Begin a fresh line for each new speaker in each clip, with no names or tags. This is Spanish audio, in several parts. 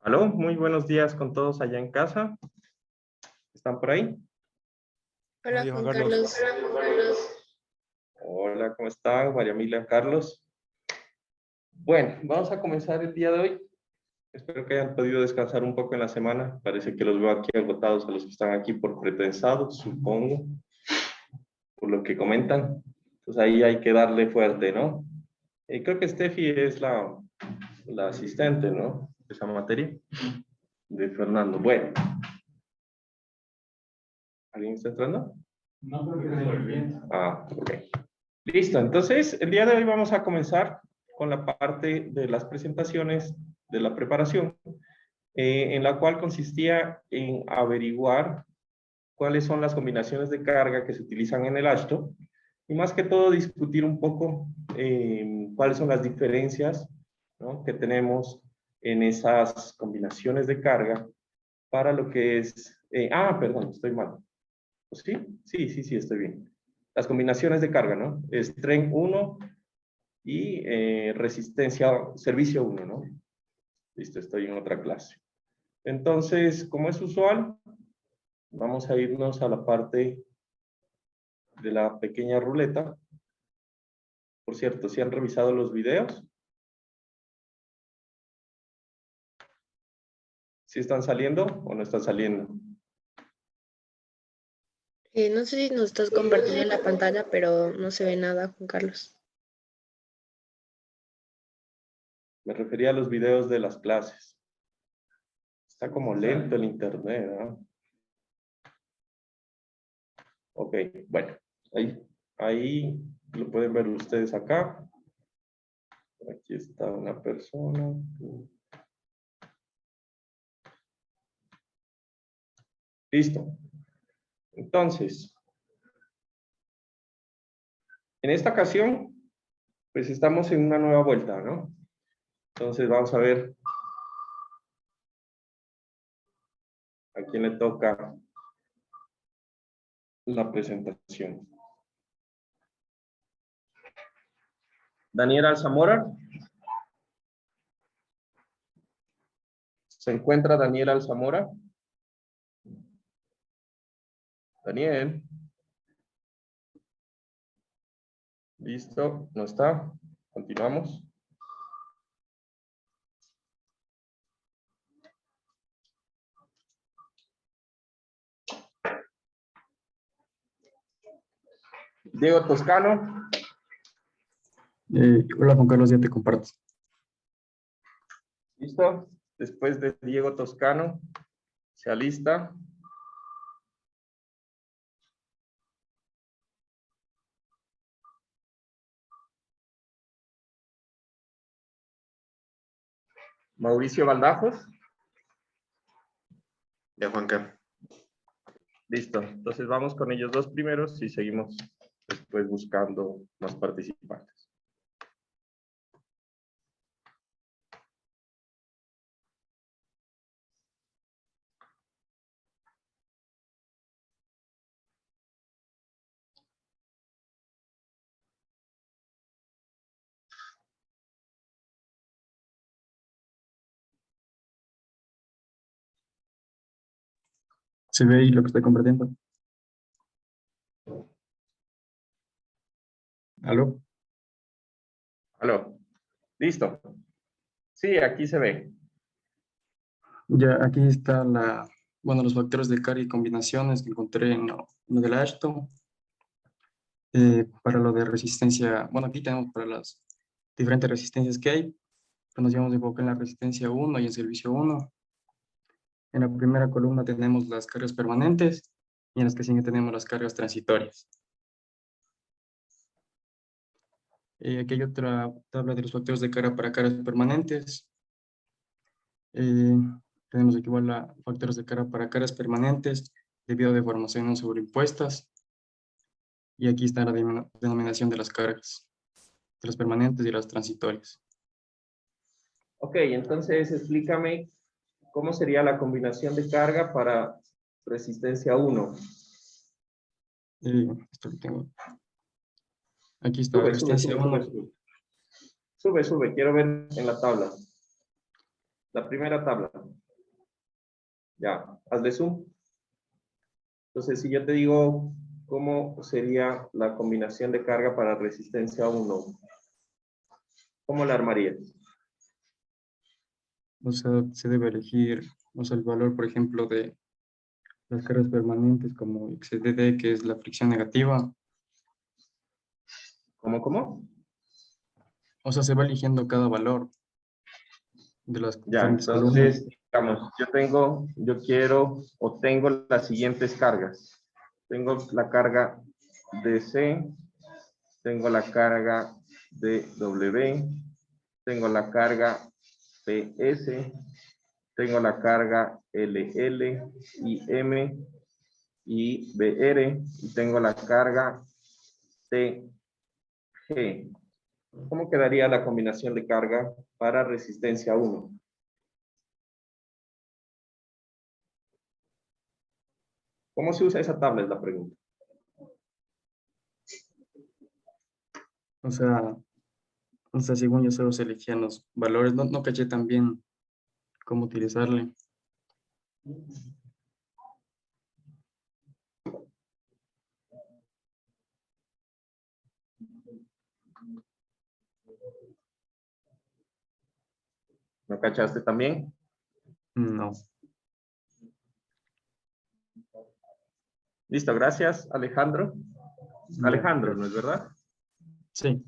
Aló, muy buenos días con todos allá en casa. ¿Están por ahí?
Hola, Juan Carlos.
Hola, ¿cómo están? María Emilia, Carlos. Bueno, vamos a comenzar el día de hoy. Espero que hayan podido descansar un poco en la semana. Parece que los veo aquí agotados a los que están aquí por prepensados, supongo, por lo que comentan. Entonces ahí hay que darle fuerte, ¿no? Creo que Steffi es la asistente, ¿no? De esa materia, de Fernando. Bueno, ¿alguien está entrando?
No creo que esté bien.
Ok. Listo, entonces el día de hoy vamos a comenzar con la parte de las presentaciones de la preparación, en la cual consistía en averiguar cuáles son las combinaciones de carga que se utilizan en el ASHTO y más que todo discutir un poco cuáles son las diferencias, ¿no?, que tenemos en esas combinaciones de carga para lo que es... perdón, estoy mal. ¿Sí? Sí, estoy bien. Las combinaciones de carga, ¿no? Es tren 1 y resistencia, servicio 1, ¿no? Listo, estoy en otra clase. Entonces, como es usual, vamos a irnos a la parte de la pequeña ruleta. Por cierto, ¿sí han revisado los videos? ¿Sí están saliendo o no están saliendo?
No sé si nos estás compartiendo la pantalla, pero no se ve nada, Juan Carlos.
Me refería a los videos de las clases. Está como lento el internet, ¿no? Ok, bueno, ahí lo pueden ver ustedes acá. Aquí está una persona. Listo. Entonces, en esta ocasión, pues estamos en una nueva vuelta, ¿no? Entonces vamos a ver a quién le toca la presentación. Daniel Alzamora. ¿Se encuentra Daniel Alzamora? Daniel. Listo, no está. Continuamos. Diego Toscano.
Hola Juan Carlos, ya te comparto.
Listo. Después de Diego Toscano, se alista. Mauricio Baldajos.
Ya, Juanca.
Listo. Entonces vamos con ellos dos primeros y seguimos después buscando más participantes.
¿Se ve ahí lo que estoy compartiendo? ¿Aló?
Aló. Listo. Sí, aquí se ve.
Ya, aquí está los factores de carga y combinaciones que encontré en lo del ASHTO. Para lo de resistencia, bueno, aquí tenemos para las diferentes resistencias que hay. Pues nos llevamos de enfoque en la resistencia 1 y en servicio 1. En la primera columna tenemos las cargas permanentes y en las que siguen tenemos las cargas transitorias. Aquí hay otra tabla de los factores de carga para cargas permanentes. Tenemos aquí igual factores de carga para cargas permanentes debido a deformaciones sobreimpuestas. Y aquí está la denominación de las cargas, de las permanentes y las transitorias.
Ok, entonces explícame cómo sería la combinación de carga para resistencia 1.
Esto lo tengo. Aquí está
Sube.
resistencia 1.
Sube, quiero ver en la tabla. La primera tabla. Ya, hazle zoom. Entonces, si yo te digo cómo sería la combinación de carga para resistencia 1, ¿cómo la armarías?
O sea, se debe elegir, o sea, el valor, por ejemplo, de las cargas permanentes como XDD, que es la fricción negativa.
¿Cómo?
O sea, se va eligiendo cada valor de las
Ya,
diferentes columnas.
entonces, digamos, yo quiero o tengo las siguientes cargas. Tengo la carga DC, tengo la carga DW, tengo la carga PS, tengo la carga LL y M y BR y tengo la carga TG. ¿Cómo quedaría la combinación de carga para resistencia 1? ¿Cómo se usa esa tabla? Es la pregunta.
O sea, según yo solo se elegían los valores, no caché tan bien cómo utilizarle.
¿No cachaste también?
No.
Listo, gracias, Alejandro. Alejandro, ¿no es verdad?
Sí.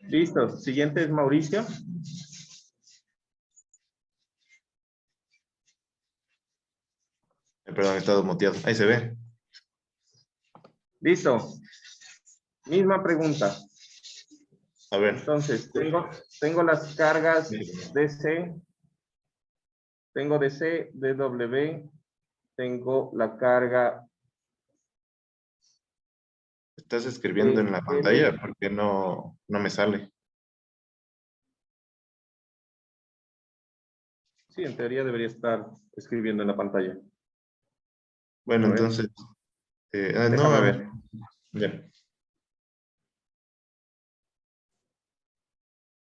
Listo, siguiente es Mauricio.
Perdón, he estado muteado. Ahí se ve.
Listo. Misma pregunta.
A ver.
Entonces, tengo las cargas DC, tengo DC, DW, tengo la carga
Estás escribiendo en la pantalla porque no me sale.
Sí, en teoría debería estar escribiendo en la pantalla.
Bueno,
A ver.
entonces,
Déjame ver.
Ya.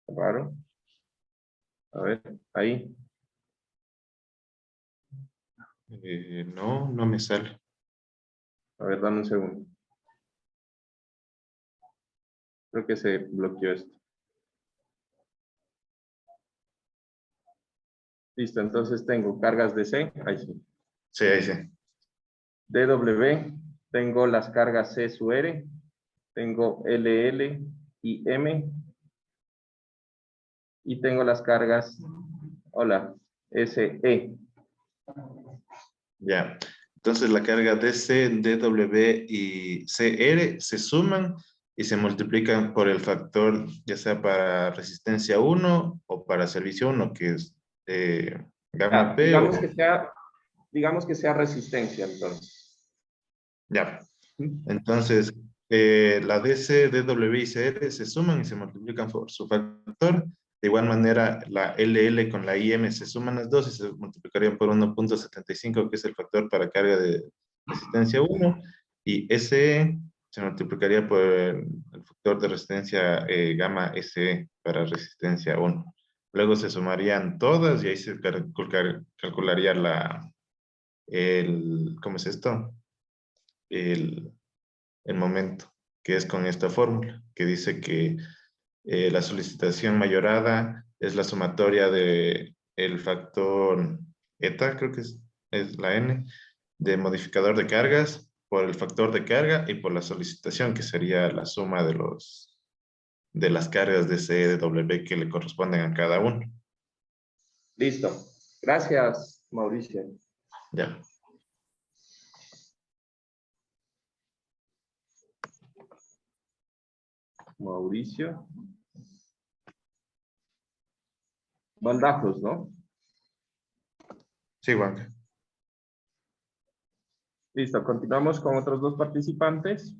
Raro. A ver, ahí.
No me sale.
A ver, dame un segundo. Creo que se bloqueó esto. Listo, entonces tengo cargas DC. Ahí sí.
Sí, ahí sí.
DW, tengo las cargas C su R, tengo LL y M, y tengo las cargas, hola, SE.
Ya. Entonces la carga DC, DW y CR se suman y se multiplican por el factor, ya sea para resistencia 1 o para servicio 1, que es gamma P o...
Digamos que sea resistencia, entonces.
Ya. Entonces, la DC, DW y CR se suman y se multiplican por su factor. De igual manera, la LL con la IM se suman las dos y se multiplicarían por 1.75, que es el factor para carga de resistencia 1. Y SE se multiplicaría por el factor de resistencia gamma SE para resistencia 1. Luego se sumarían todas y ahí se calcularía ¿cómo es esto? El momento, que es con esta fórmula, que dice que la solicitación mayorada es la sumatoria de el factor eta, creo que es la n, de modificador de cargas por el factor de carga y por la solicitación, que sería la suma de las cargas de CW que le corresponden a cada uno.
Listo. Gracias, Mauricio.
Ya.
Mauricio. Baldajos, ¿no?
Sí, Juan.
Listo, continuamos con otros dos participantes.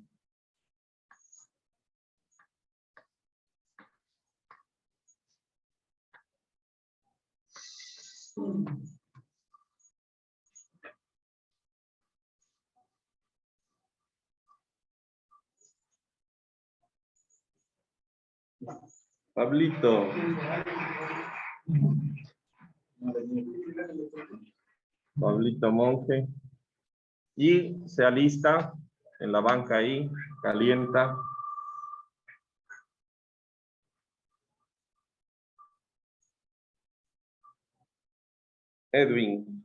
Pablito. Pablito Monge. Y se alista en la banca ahí, calienta. Edwin.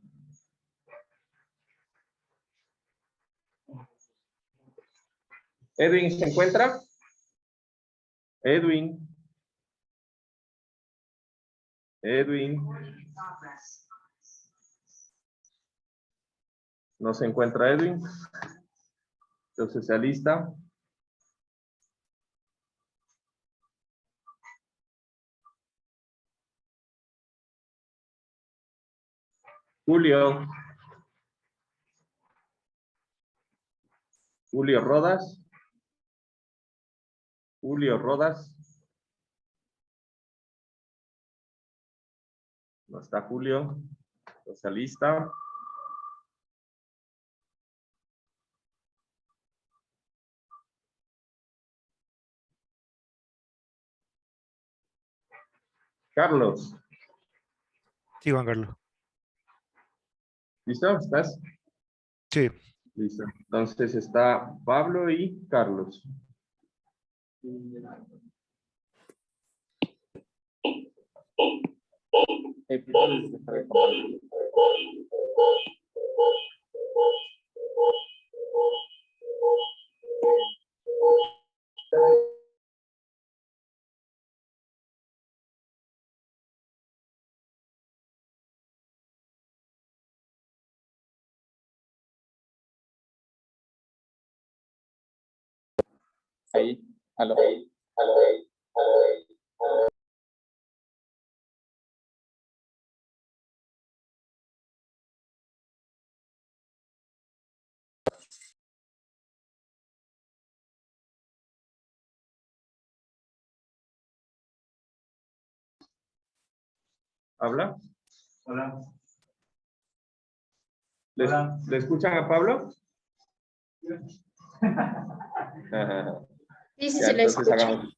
Edwin, ¿se encuentra? Edwin. Edwin. No se encuentra Edwin. Entonces se alista. Julio. Julio Rodas. Julio Rodas. No está Julio. Se alista. Carlos.
Sí, Juan Carlos.
¿Listo? ¿Estás?
Sí.
Listo. Entonces está Pablo y Carlos.
Ahí, aló.
¿Habla?
Hola.
¿Le escuchan a Pablo? Ajá.
Sí, sí,
Ya,
se le
entonces
escucha.
hagamos.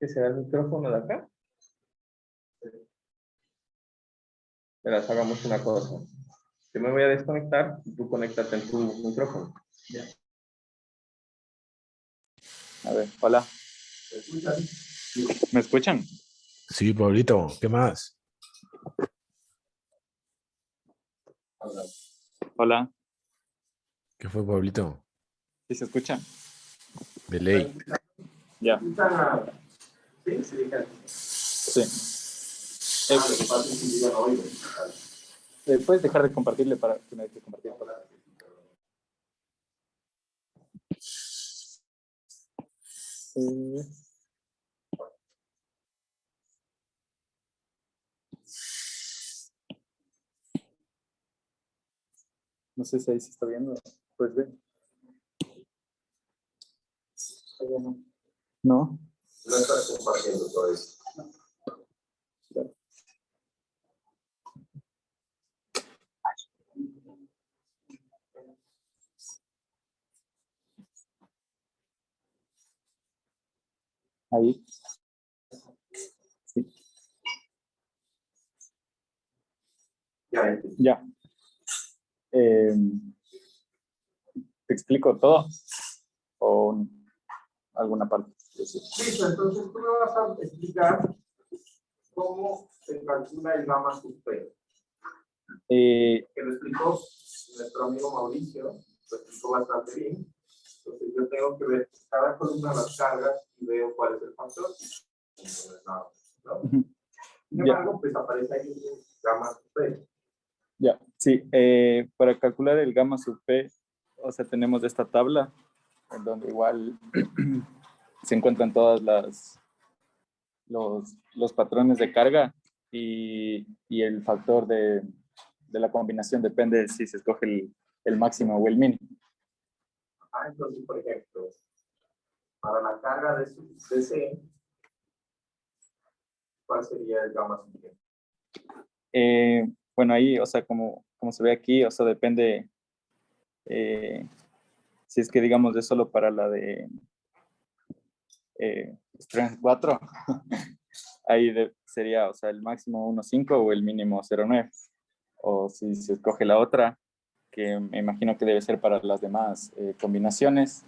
¿Qué será el micrófono de acá? Verás, hagamos una cosa. Yo me voy a desconectar y tú conéctate en tu micrófono.
A ver, hola. ¿Me escuchan?
Sí, Pablito, ¿qué más?
Hola.
¿Qué fue, Pablito?
¿Sí se escucha?
De ley.
Ya.
¿Sí?
Sí. ¿Puedes dejar de compartirle para que me deje compartir? No sé si ahí se está viendo. Pues bien. No.
No estás compartiendo todo esto.
Ahí. Sí. Ya. ¿Te explico todo? ¿O alguna parte?
Listo, entonces tú me vas a explicar cómo se calcula el gamma sub P. Que lo explicó nuestro amigo Mauricio, lo explicó bastante bien. Entonces yo tengo que ver cada columna de las cargas y veo cuál es el factor. ¿No? Sin embargo, pues aparece ahí el gamma sub P.
Ya, sí. Para calcular el gamma sub P, o sea, tenemos esta tabla en donde igual se encuentran todas los patrones de carga y el factor de la combinación depende de si se escoge el máximo o el mínimo.
Entonces, por ejemplo, para la carga de DC, ¿cuál sería el gamma sub P?
Bueno, ahí, o sea, como se ve aquí, o sea, depende, si es que digamos es solo para la de Strength 4, ahí sería, o sea, el máximo 1.5 o el mínimo 0.9. O si se escoge la otra, que me imagino que debe ser para las demás combinaciones,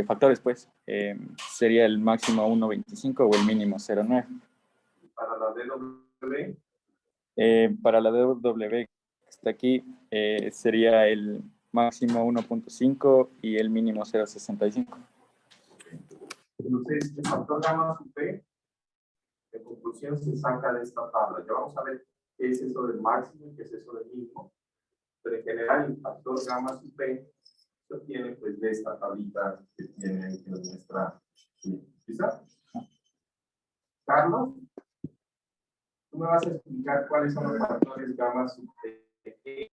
factores, pues, sería el máximo 1.25 o el mínimo 0.9.
Para la DW,
Para la DW que está aquí, sería el máximo 1.5 y el mínimo 0.65.
entonces el factor gamma sub P, en conclusión, se saca de esta tabla. Ya vamos a ver qué es eso del máximo y qué es eso del mínimo. Pero en general, el factor gamma sub P se obtiene pues de esta tablita que tiene en nuestra. ¿Quizá? Carlos, tú me vas a explicar cuáles son los factores gamma sub P.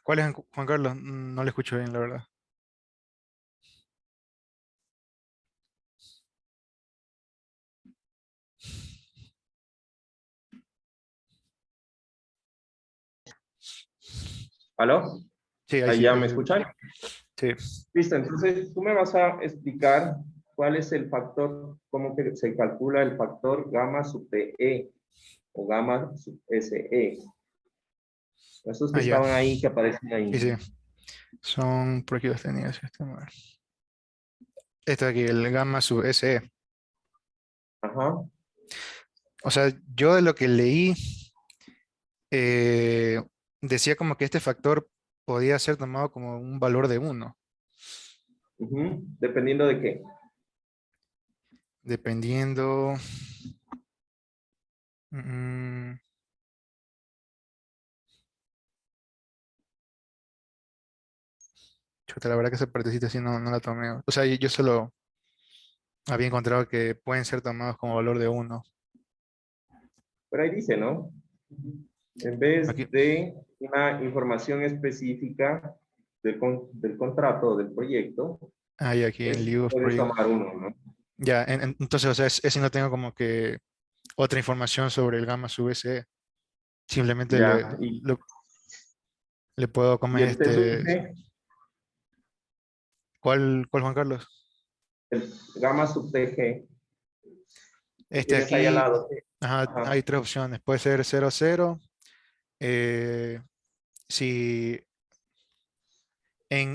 ¿Cuál es, Juan Carlos? No le escucho bien, la verdad.
¿Aló?
Sí,
¿Ahí ya me
ahí sí.
escuchan?
Sí.
Listo, entonces tú me vas a explicar cuál es el factor, cómo que se calcula el factor gamma sub PE o gamma sub SE. Esos que
Ah, ya.
estaban ahí, que aparecen ahí.
Sí, sí. Son, por aquí los tenía. Este de aquí, el gamma sub SE.
Ajá.
O sea, yo de lo que leí, eh, decía como que este factor podía ser tomado como un valor de 1,
Ujú. Dependiendo de qué.
dependiendo. mm, Chuta, la verdad que esa partecita sí no la tomé. O sea, yo solo había encontrado que pueden ser tomados como valor de 1.
Pero ahí dice, ¿no? En vez
Aquí,
de una información específica del contrato o del proyecto,
aquí en
pues
Live of
puedes
Project.
tomar uno, ¿no?
Ya, entonces, o sea, ese no tengo como que otra información sobre el gamma sub SE. Simplemente
Ya,
le puedo
y
comer
el T sub G,
¿Cuál, Juan Carlos?
el gamma sub TG, que
Este
tienes ahí al
aquí,
lado.
ajá,
Ajá.
hay tres opciones. Puede ser 0,0. eh, si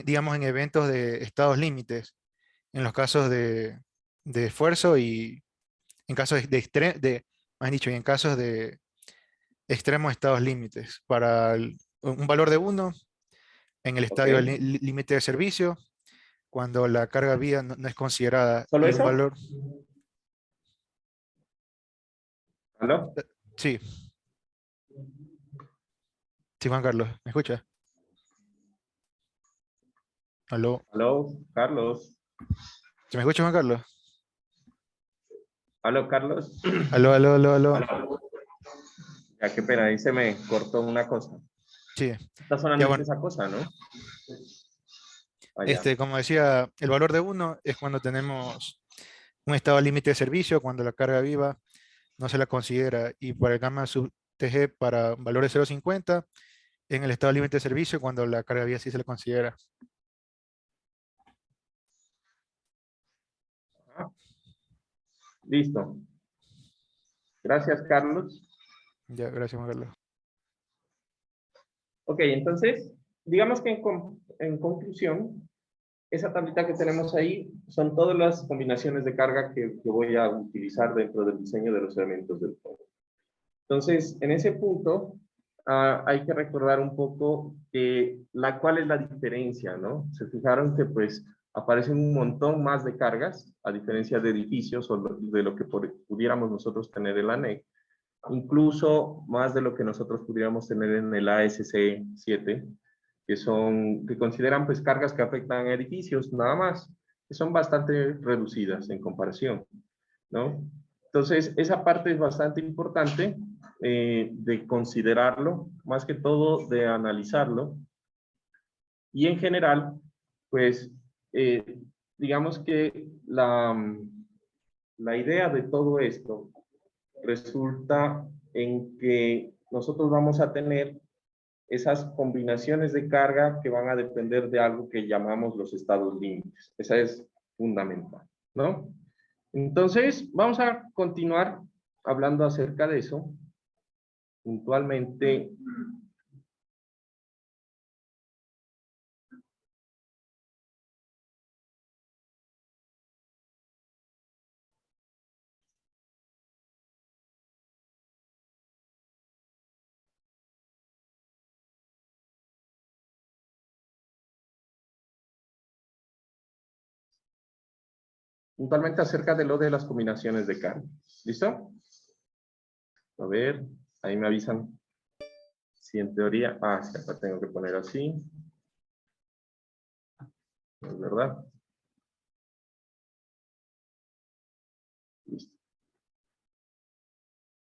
digamos, en eventos de estados límites, en los casos de esfuerzo y en casos más dicho, y en casos de extremos estados límites. Para un valor de 1 en el
Ok.
estadio límite de servicio, cuando la carga vía no es considerada,
¿Solo
y un
eso?
valor,
¿Aló?
sí, sí, Juan Carlos, ¿me escucha? ¿Aló?
¿Aló, Carlos?
¿Se me escucha, Juan Carlos?
¿Aló, Carlos?
¿Aló, aló, aló, aló?
¿Aló? Ya, qué pena, ahí se me cortó una cosa.
Sí,
Está
ya
solamente
bueno,
esa cosa, ¿no? Allá.
como decía, el valor de 1 es cuando tenemos un estado límite de servicio, cuando la carga viva no se la considera, y para el gamma sub TG para valores 0,50 en el estado límite de servicio, cuando la carga viva sí se la considera.
Listo. Gracias, Carlos.
Ya, gracias, Juan Carlos.
Ok, entonces, digamos que en conclusión, esa tablita que tenemos ahí son todas las combinaciones de carga que voy a utilizar dentro del diseño de los elementos del juego. Entonces, en ese punto, hay que recordar un poco cuál es la diferencia, ¿no? Se fijaron que pues aparecen un montón más de cargas, a diferencia de edificios o de lo que pudiéramos nosotros tener en la NEC, incluso más de lo que nosotros pudiéramos tener en el ASC 7, que consideran pues cargas que afectan a edificios nada más, que son bastante reducidas en comparación, ¿no? Entonces, esa parte es bastante importante de considerarlo, más que todo de analizarlo. Y en general, pues, digamos que la idea de todo esto resulta en que nosotros vamos a tener esas combinaciones de carga que van a depender de algo que llamamos los estados límites. Esa es fundamental, ¿no? Entonces, vamos a continuar hablando acerca de eso. Puntualmente, acerca de lo de las combinaciones de carga. ¿Listo? A ver, ahí me avisan si en teoría... Ah, sí, acá tengo que poner así. ¿No es verdad? Listo.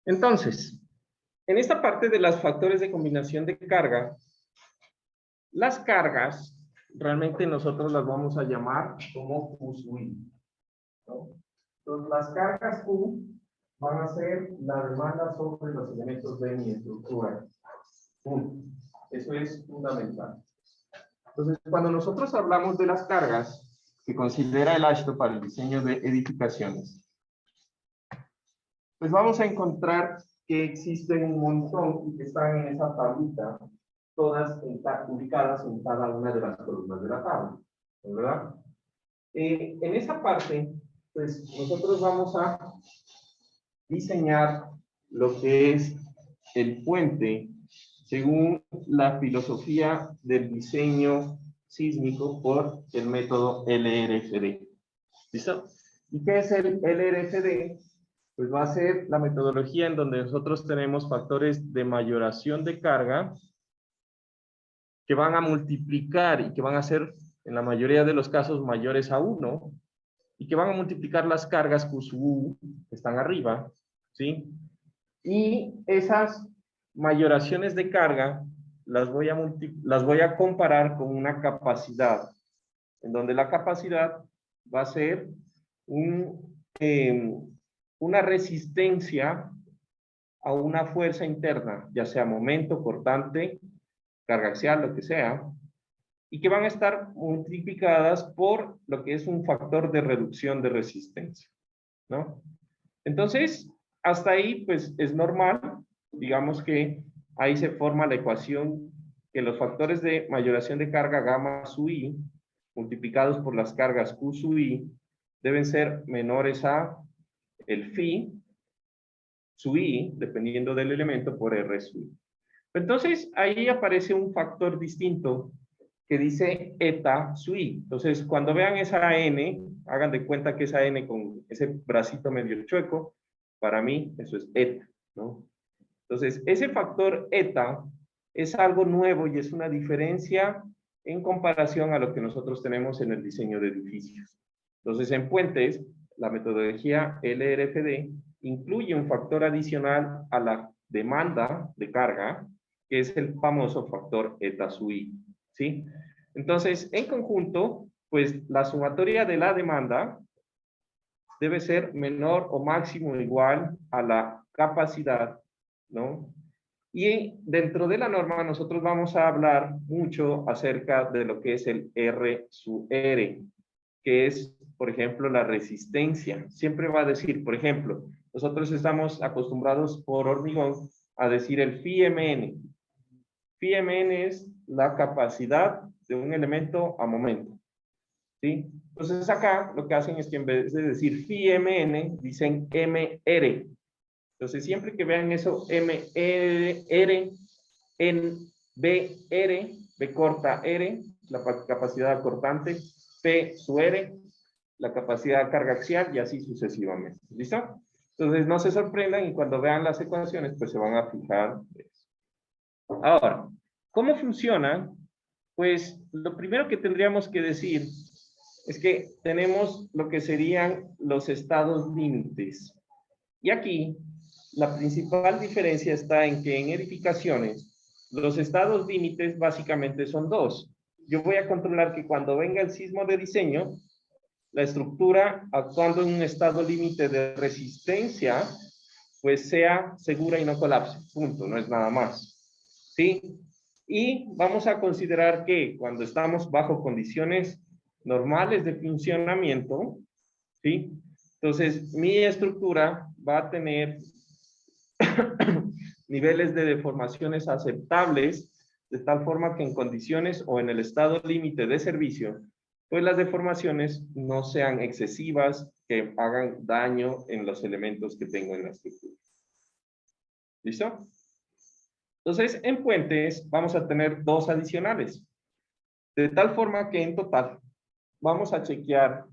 Entonces, en esta parte de los factores de combinación de carga, las cargas, realmente nosotros las vamos a llamar como Q sub I, ¿no? Entonces, las cargas Q van a ser la demanda sobre los elementos de mi estructura. Punto. Eso es fundamental. Entonces, cuando nosotros hablamos de las cargas que considera el AASHTO para el diseño de edificaciones, pues vamos a encontrar que existen un montón y que están en esa tablita, todas ubicadas en cada una de las columnas de la tabla, ¿verdad? En esa parte, pues nosotros vamos a diseñar lo que es el puente según la filosofía del diseño sísmico por el método LRFD. ¿Listo? ¿Y qué es el LRFD? Pues va a ser la metodología en donde nosotros tenemos factores de mayoración de carga que van a multiplicar y que van a ser en la mayoría de los casos mayores a 1 y que van a multiplicar las cargas Q sub U que están arriba, ¿sí? Y esas mayoraciones de carga las voy a comparar con una capacidad, en donde la capacidad va a ser una resistencia a una fuerza interna, ya sea momento, cortante, carga axial, lo que sea, y que van a estar multiplicadas por lo que es un factor de reducción de resistencia, ¿no? Entonces, hasta ahí, pues, es normal. Digamos que ahí se forma la ecuación que los factores de mayoración de carga gamma sub I, multiplicados por las cargas Q sub I, deben ser menores a el phi sub I, dependiendo del elemento, por R sub I. Entonces, ahí aparece un factor distinto que dice eta sub I. Entonces, cuando vean esa N, hagan de cuenta que esa N con ese bracito medio chueco, para mí eso es eta, ¿no? Entonces, ese factor eta es algo nuevo y es una diferencia en comparación a lo que nosotros tenemos en el diseño de edificios. Entonces, en puentes, la metodología LRFD incluye un factor adicional a la demanda de carga, que es el famoso factor eta sub I, ¿sí? Entonces, en conjunto, pues la sumatoria de la demanda debe ser menor o máximo o igual a la capacidad, ¿no? Y dentro de la norma nosotros vamos a hablar mucho acerca de lo que es el R sub R, que es, por ejemplo, la resistencia. Siempre va a decir, por ejemplo, nosotros estamos acostumbrados por hormigón a decir el phi mn. Phi mn es la capacidad de un elemento a momento, ¿sí? Entonces acá lo que hacen es que en vez de decir phi mn, dicen mr. Entonces siempre que vean eso, mr en br, b corta r, la capacidad cortante, p sub r, la capacidad de carga axial, y así sucesivamente. ¿Listo? Entonces no se sorprendan y cuando vean las ecuaciones, pues se van a fijar. Ahora, ¿cómo funciona? Pues lo primero que tendríamos que decir es que tenemos lo que serían los estados límites. Y aquí, la principal diferencia está en que en edificaciones, los estados límites básicamente son dos. Yo voy a controlar que cuando venga el sismo de diseño, la estructura actuando en un estado límite de resistencia, pues sea segura y no colapse. Punto, no es nada más. ¿Sí? Y vamos a considerar que cuando estamos bajo condiciones normales de funcionamiento, ¿sí? Entonces, mi estructura va a tener niveles de deformaciones aceptables, de tal forma que en condiciones o en el estado límite de servicio, pues las deformaciones no sean excesivas, que hagan daño en los elementos que tengo en la estructura. ¿Listo? Entonces, en puentes vamos a tener dos adicionales, de tal forma que en total vamos a chequear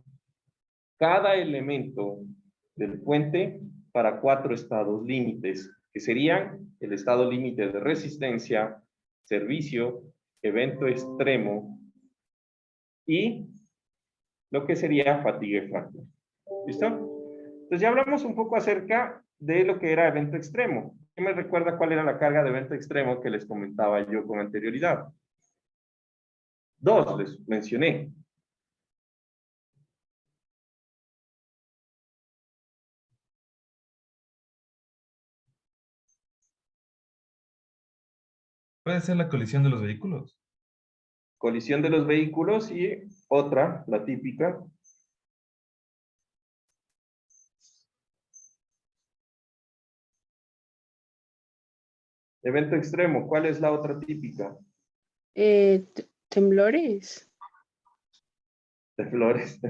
cada elemento del puente para 4 estados límites, que serían el estado límite de resistencia, servicio, evento extremo y lo que sería fatiga y fractura. ¿Listo? Entonces ya hablamos un poco acerca de lo que era evento extremo. ¿Quién me recuerda cuál era la carga de evento extremo que les comentaba yo con anterioridad? 2 les mencioné.
Puede ser la colisión de los vehículos.
Colisión de los vehículos y otra, la típica. Evento extremo, ¿cuál es la otra típica?
Temblores.
De flores.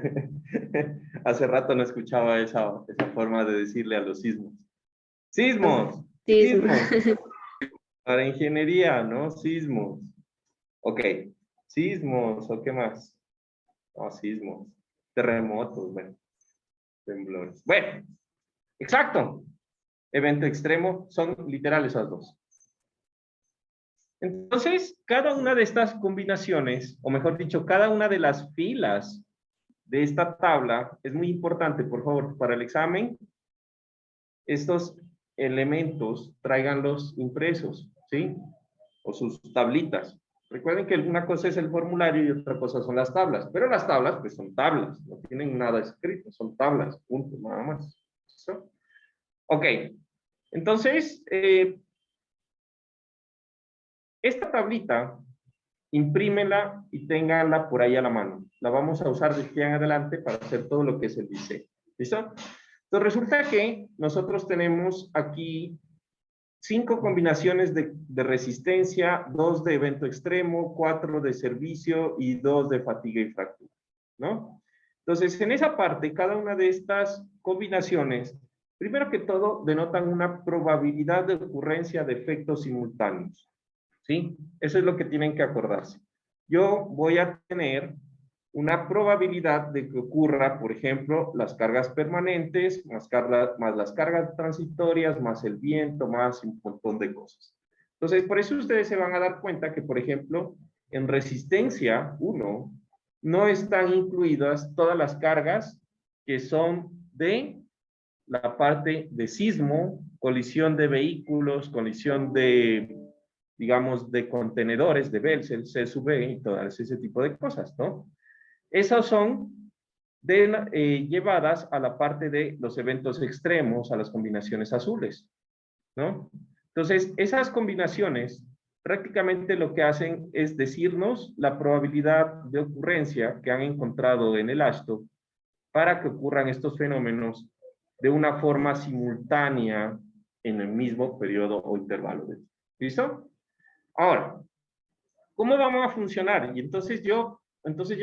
Hace rato no escuchaba esa forma de decirle a los sismos. Sismos.
Sismo.
Sismos. Para ingeniería, ¿no? Sismos. Ok. Sismos, ¿o qué más? No, sismos. Terremotos, bueno. Temblores. Bueno, exacto. Evento extremo son literales esas dos. Entonces, cada una de estas combinaciones, o mejor dicho, cada una de las filas de esta tabla, es muy importante, por favor, para el examen, estos elementos tráiganlos impresos, ¿sí? O sus tablitas. Recuerden que una cosa es el formulario y otra cosa son las tablas, pero las tablas, pues son tablas, no tienen nada escrito, son tablas, punto, nada más. ¿Listo? Ok, entonces, esta tablita, imprímela y ténganla por ahí a la mano. La vamos a usar de aquí en adelante para hacer todo lo que es el diseño. ¿Listo? Entonces resulta que nosotros tenemos aquí 5 combinaciones de resistencia, 2 de evento extremo, 4 de servicio y 2 de fatiga y fractura, ¿no? Entonces, en esa parte, cada una de estas combinaciones, primero que todo, denotan una probabilidad de ocurrencia de efectos simultáneos. ¿Sí? Eso es lo que tienen que acordarse. Yo voy a tener una probabilidad de que ocurra, por ejemplo, las cargas permanentes, más las cargas transitorias, más el viento, más un montón de cosas. Entonces, por eso ustedes se van a dar cuenta que, por ejemplo, en resistencia 1, no están incluidas todas las cargas que son de la parte de sismo, colisión de vehículos, colisión de, digamos, de contenedores, de Belsel, CSV y todo ese tipo de cosas, ¿no? Esas son llevadas a la parte de los eventos extremos, a las combinaciones azules, ¿no? Entonces, esas combinaciones prácticamente lo que hacen es decirnos la probabilidad de ocurrencia que han encontrado en el AASHTO para que ocurran estos fenómenos de una forma simultánea en el mismo periodo o intervalo. ¿Listo? Ahora, ¿cómo vamos a funcionar? Y entonces yo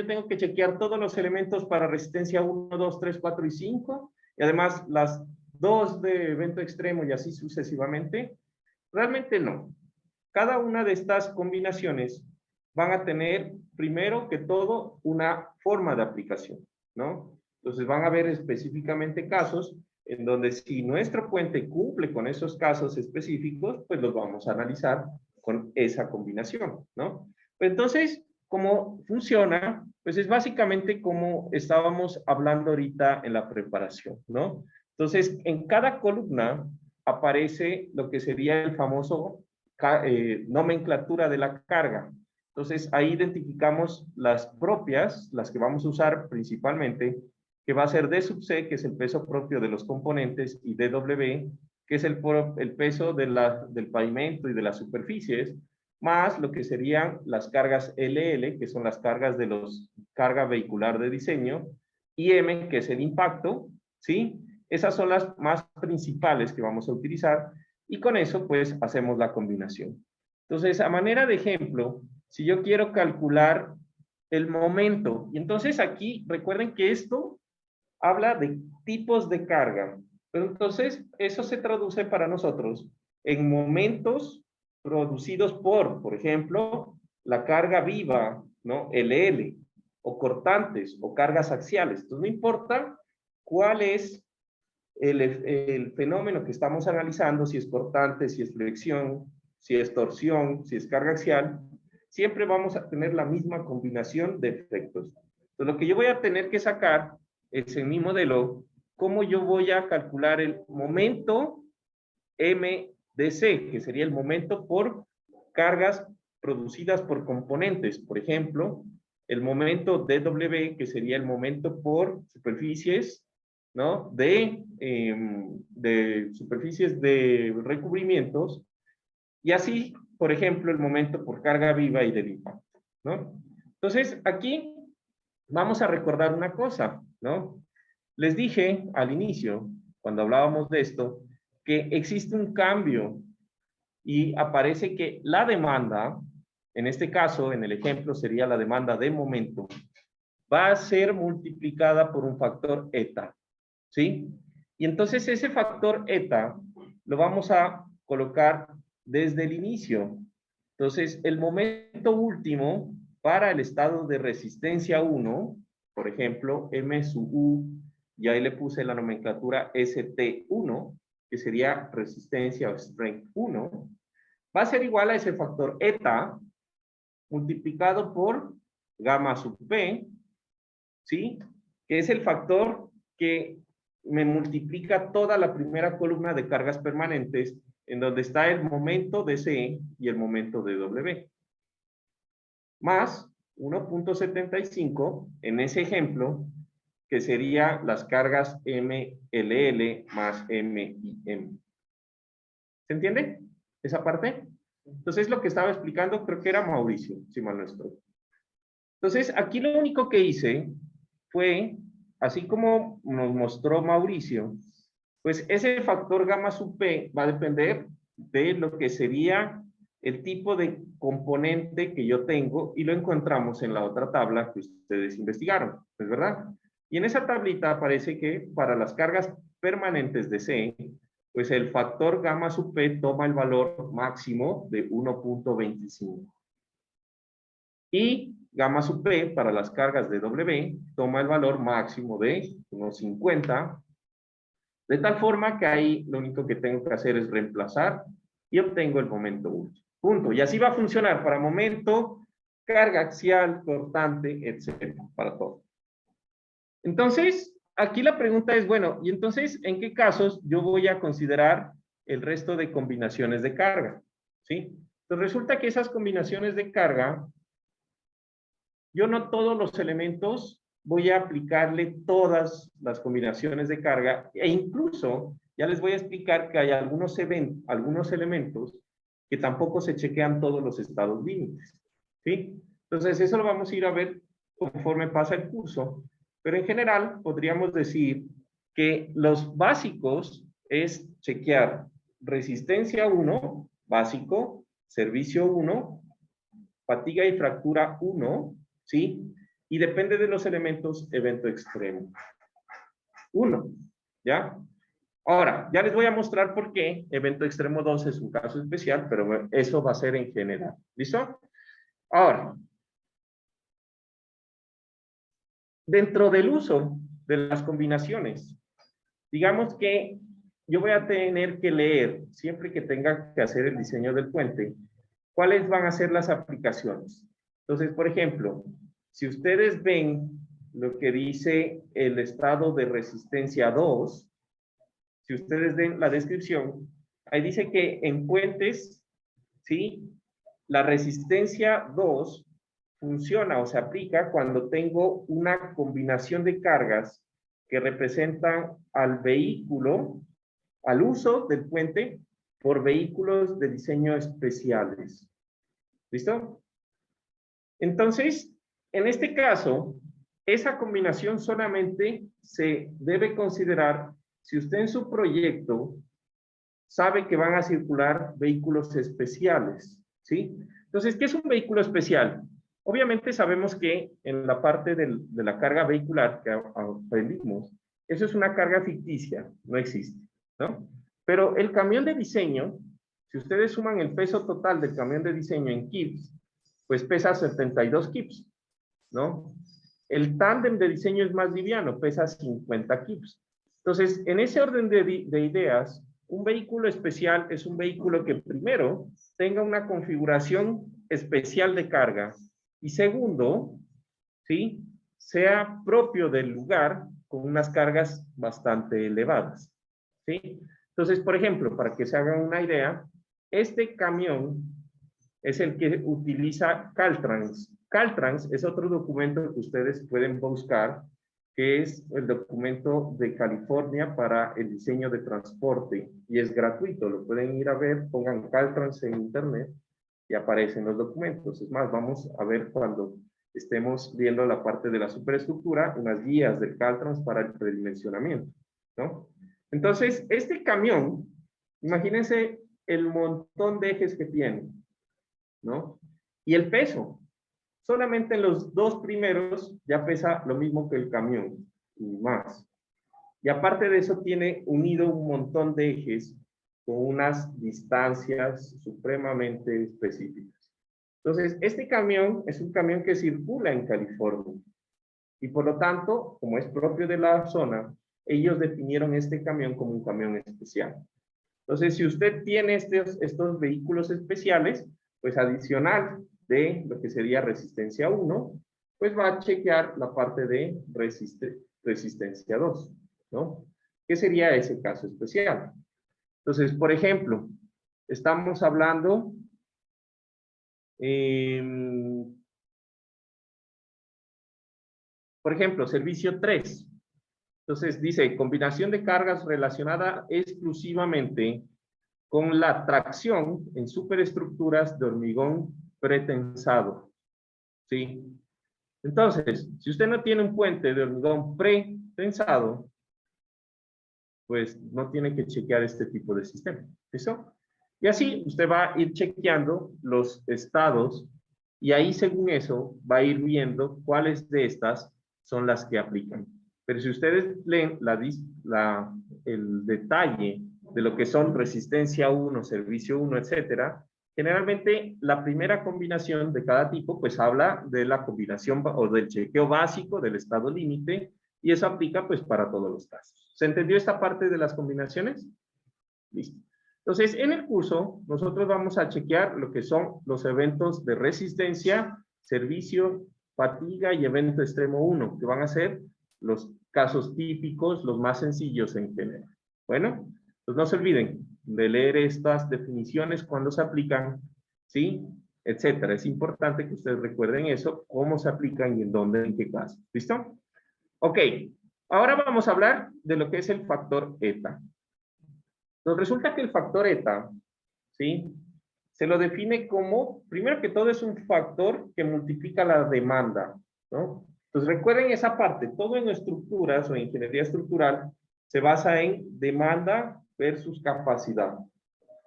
tengo que chequear todos los elementos para resistencia 1, 2, 3, 4 y 5, y además las 2 de evento extremo y así sucesivamente. Realmente no. Cada una de estas combinaciones van a tener, primero que todo, una forma de aplicación, ¿no? Entonces van a haber específicamente casos en donde si nuestro puente cumple con esos casos específicos, pues los vamos a analizar con esa combinación, ¿no? Pues entonces, ¿cómo funciona? Pues es básicamente como estábamos hablando ahorita en la preparación, ¿no? Entonces, en cada columna aparece lo que sería el famoso nomenclatura de la carga. Entonces, ahí identificamos las propias, las que vamos a usar principalmente, que va a ser D sub C, que es el peso propio de los componentes, y DW, que es el peso del pavimento y de las superficies, más lo que serían las cargas LL, que son las cargas de los carga vehicular de diseño, y M, que es el impacto, ¿sí? Esas son las más principales que vamos a utilizar, y con eso, pues, hacemos la combinación. Entonces, a manera de ejemplo, si yo quiero calcular el momento, y entonces aquí, recuerden que esto habla de tipos de carga, pero entonces eso se traduce para nosotros en momentos producidos por ejemplo, la carga viva, ¿no? LL, o cortantes, o cargas axiales. Entonces, no importa cuál es el fenómeno que estamos analizando, si es cortante, si es flexión, si es torsión, si es carga axial, siempre vamos a tener la misma combinación de efectos. Entonces, lo que yo voy a tener que sacar es en mi modelo, cómo yo voy a calcular el momento MDC, que sería el momento por cargas producidas por componentes. Por ejemplo, el momento DW, que sería el momento por superficies, ¿no? De superficies de recubrimientos, y así, por ejemplo, el momento por carga viva y del impacto, ¿no? Entonces, aquí vamos a recordar una cosa, ¿no? Les dije al inicio, cuando hablábamos de esto, que existe un cambio y aparece que la demanda, en este caso, en el ejemplo, sería la demanda de momento, va a ser multiplicada por un factor eta, ¿sí? Y entonces ese factor eta lo vamos a colocar desde el inicio. Entonces, el momento último para el estado de resistencia 1, por ejemplo, M sub U, y ahí le puse la nomenclatura ST1, que sería resistencia o strength 1, va a ser igual a ese factor eta multiplicado por gamma sub P, ¿sí? Que es el factor que me multiplica toda la primera columna de cargas permanentes, en donde está el momento de C y el momento de W. Más 1.75 en ese ejemplo, que sería las cargas MLL más MIM. ¿Se entiende esa parte? Entonces, lo que estaba explicando, creo que era Mauricio, si mal no estoy. Entonces, aquí lo único que hice fue, así como nos mostró Mauricio, pues ese factor gamma sub P va a depender de lo que sería el tipo de componente que yo tengo, y lo encontramos en la otra tabla que ustedes investigaron, ¿es verdad? Y en esa tablita aparece que para las cargas permanentes de C, pues el factor gamma sub P toma el valor máximo de 1.25. Y gamma sub P para las cargas de W toma el valor máximo de 1.50. De tal forma que ahí lo único que tengo que hacer es reemplazar y obtengo el momento último. Punto. Y así va a funcionar para momento, carga axial, cortante, etcétera, para todo. Entonces, aquí la pregunta es, bueno, ¿y entonces en qué casos yo voy a considerar el resto de combinaciones de carga? ¿Sí? Entonces resulta que esas combinaciones de carga, yo no todos los elementos voy a aplicarle todas las combinaciones de carga, e incluso ya les voy a explicar que hay algunos elementos que tampoco se chequean todos los estados límites, ¿sí? Entonces eso lo vamos a ir a ver conforme pasa el curso, pero en general podríamos decir que los básicos es chequear resistencia 1, básico, servicio 1, fatiga y fractura 1, ¿sí? Y depende de los elementos, evento extremo 1, ¿ya? Ahora, ya les voy a mostrar por qué evento extremo 2 es un caso especial, pero eso va a ser en general. ¿Listo? Ahora, dentro del uso de las combinaciones, digamos que yo voy a tener que leer, siempre que tenga que hacer el diseño del puente, cuáles van a ser las aplicaciones. Entonces, por ejemplo, si ustedes ven lo que dice el estado de resistencia 2, si ustedes ven la descripción, ahí dice que en puentes, ¿sí? La resistencia 2 funciona o se aplica cuando tengo una combinación de cargas que representan al vehículo, al uso del puente por vehículos de diseño especiales. ¿Listo? Entonces, en este caso, esa combinación solamente se debe considerar si usted en su proyecto sabe que van a circular vehículos especiales, ¿sí? Entonces, ¿qué es un vehículo especial? Obviamente sabemos que en la parte de la carga vehicular que aprendimos, eso es una carga ficticia, no existe, ¿no? Pero el camión de diseño, si ustedes suman el peso total del camión de diseño en kips, pues pesa 72 kips, ¿no? El tándem de diseño es más liviano, pesa 50 kips. Entonces, en ese orden de ideas, un vehículo especial es un vehículo que primero tenga una configuración especial de carga y segundo, ¿sí? Sea propio del lugar con unas cargas bastante elevadas, ¿sí? Entonces, por ejemplo, para que se hagan una idea, este camión es el que utiliza Caltrans. Caltrans es otro documento que ustedes pueden buscar, que es el documento de California para el diseño de transporte y es gratuito, lo pueden ir a ver, pongan Caltrans en internet y aparecen los documentos. Es más, vamos a ver cuando estemos viendo la parte de la superestructura, unas guías del Caltrans para el predimensionamiento, ¿no? Entonces, este camión, imagínense el montón de ejes que tiene, ¿no? Y el peso, solamente en los dos primeros ya pesa lo mismo que el camión y más. Y aparte de eso tiene unido un montón de ejes con unas distancias supremamente específicas. Entonces, este camión es un camión que circula en California y por lo tanto, como es propio de la zona, ellos definieron este camión como un camión especial. Entonces, si usted tiene estos vehículos especiales, pues adicional de lo que sería resistencia 1, pues va a chequear la parte de resistencia 2, ¿no? ¿Qué sería ese caso especial? Entonces, por ejemplo, estamos hablando, por ejemplo, servicio 3. Entonces, dice, combinación de cargas relacionada exclusivamente con la tracción en superestructuras de hormigón pretensado. ¿Sí? Entonces, si usted no tiene un puente de hormigón pretensado, pues no tiene que chequear este tipo de sistema. ¿Listo? Y así usted va a ir chequeando los estados y ahí según eso va a ir viendo cuáles de estas son las que aplican. Pero si ustedes leen el detalle de lo que son resistencia 1, servicio 1, etcétera, generalmente la primera combinación de cada tipo pues habla de la combinación o del chequeo básico del estado límite y eso aplica pues para todos los casos. ¿Se entendió esta parte de las combinaciones? Listo. Entonces, en el curso nosotros vamos a chequear lo que son los eventos de resistencia, servicio, fatiga y evento extremo 1, que van a ser los casos típicos, los más sencillos en general. Bueno, pues no se olviden de leer estas definiciones cuando se aplican, ¿sí? Etcétera. Es importante que ustedes recuerden eso, cómo se aplican y en dónde, en qué caso. ¿Listo? Ok, ahora vamos a hablar de lo que es el factor eta. Entonces resulta que el factor eta, ¿sí? Se lo define como, primero que todo es un factor que multiplica la demanda, ¿no? Entonces recuerden esa parte, todo en estructuras o en ingeniería estructural se basa en demanda versus capacidad.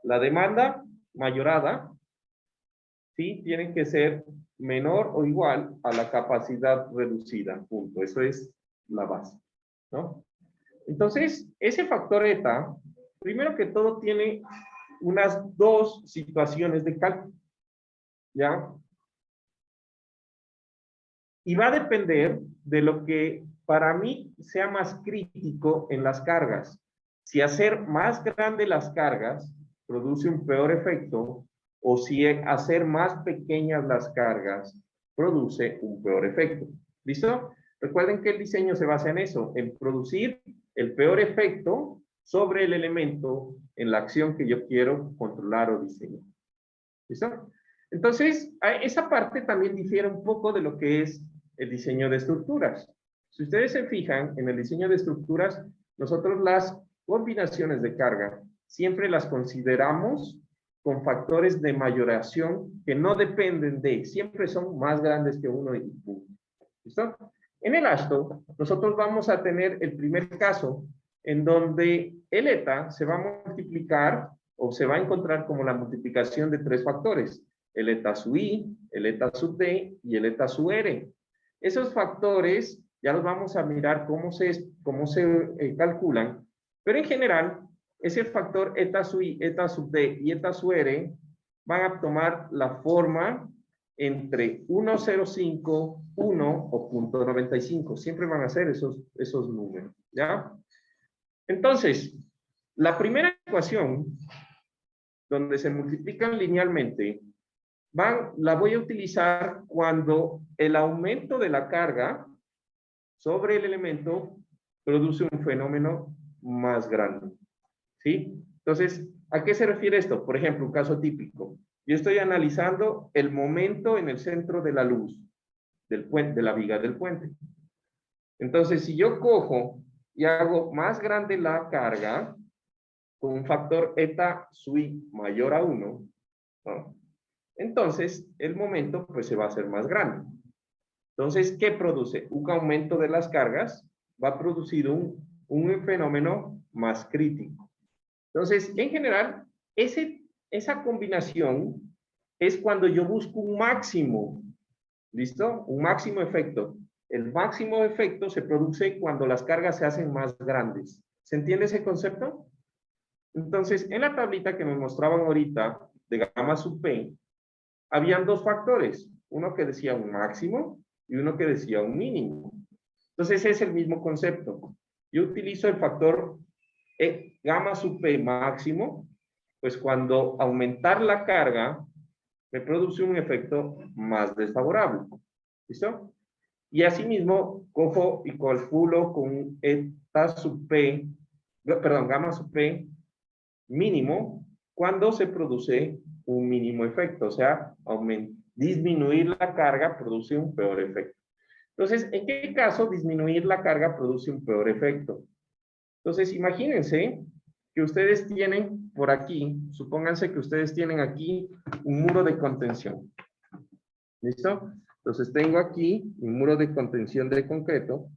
La demanda mayorada, ¿sí? Tiene que ser menor o igual a la capacidad reducida, punto. Eso es la base, ¿no? Entonces, ese factor eta, primero que todo tiene unas dos situaciones de cálculo, ¿ya? Y va a depender de lo que para mí sea más crítico en las cargas. Si hacer más grandes las cargas produce un peor efecto, o si hacer más pequeñas las cargas produce un peor efecto. ¿Listo? Recuerden que el diseño se basa en eso, en producir el peor efecto sobre el elemento en la acción que yo quiero controlar o diseñar. ¿Listo? Entonces, esa parte también difiere un poco de lo que es el diseño de estructuras. Si ustedes se fijan, en el diseño de estructuras, nosotros las combinaciones de carga siempre las consideramos con factores de mayoración que no dependen de, siempre son más grandes que 1 y punto. ¿Listo? En el ASHTO, nosotros vamos a tener el primer caso en donde el eta se va a multiplicar o se va a encontrar como la multiplicación de 3 factores, el eta sub i, el eta sub d y el eta sub r. Esos factores ya los vamos a mirar cómo se calculan, pero en general, ese factor eta sub i, eta sub d y eta sub r van a tomar la forma entre 1,05, 1 o 0.95. Siempre van a ser esos números, ¿ya? Entonces, la primera ecuación, donde se multiplican linealmente, la voy a utilizar cuando el aumento de la carga sobre el elemento produce un fenómeno más grande, ¿sí? Entonces, ¿a qué se refiere esto? Por ejemplo, un caso típico. Yo estoy analizando el momento en el centro de la luz del puente, de la viga del puente. Entonces, si yo cojo y hago más grande la carga con un factor eta sub i mayor a 1, ¿no? Entonces el momento pues se va a hacer más grande. Entonces, ¿qué produce? Un aumento de las cargas va a producir un fenómeno más crítico. Entonces, en general, esa combinación es cuando yo busco un máximo, ¿listo? Un máximo efecto. El máximo efecto se produce cuando las cargas se hacen más grandes. ¿Se entiende ese concepto? Entonces, en la tablita que nos mostraban ahorita de gamma sub p, habían 2 factores. Uno que decía un máximo y uno que decía un mínimo. Entonces, es el mismo concepto. Yo utilizo el factor gamma sub p máximo, pues cuando aumentar la carga me produce un efecto más desfavorable. ¿Listo? Y asimismo, cojo y calculo con eta sub p, perdón, gamma sub p mínimo, cuando se produce un mínimo efecto, o sea, disminuir la carga produce un peor efecto. Entonces, ¿en qué caso disminuir la carga produce un peor efecto? Entonces, imagínense que ustedes tienen por aquí, supónganse que ustedes tienen aquí un muro de contención. ¿Listo? Entonces tengo aquí un muro de contención de concreto.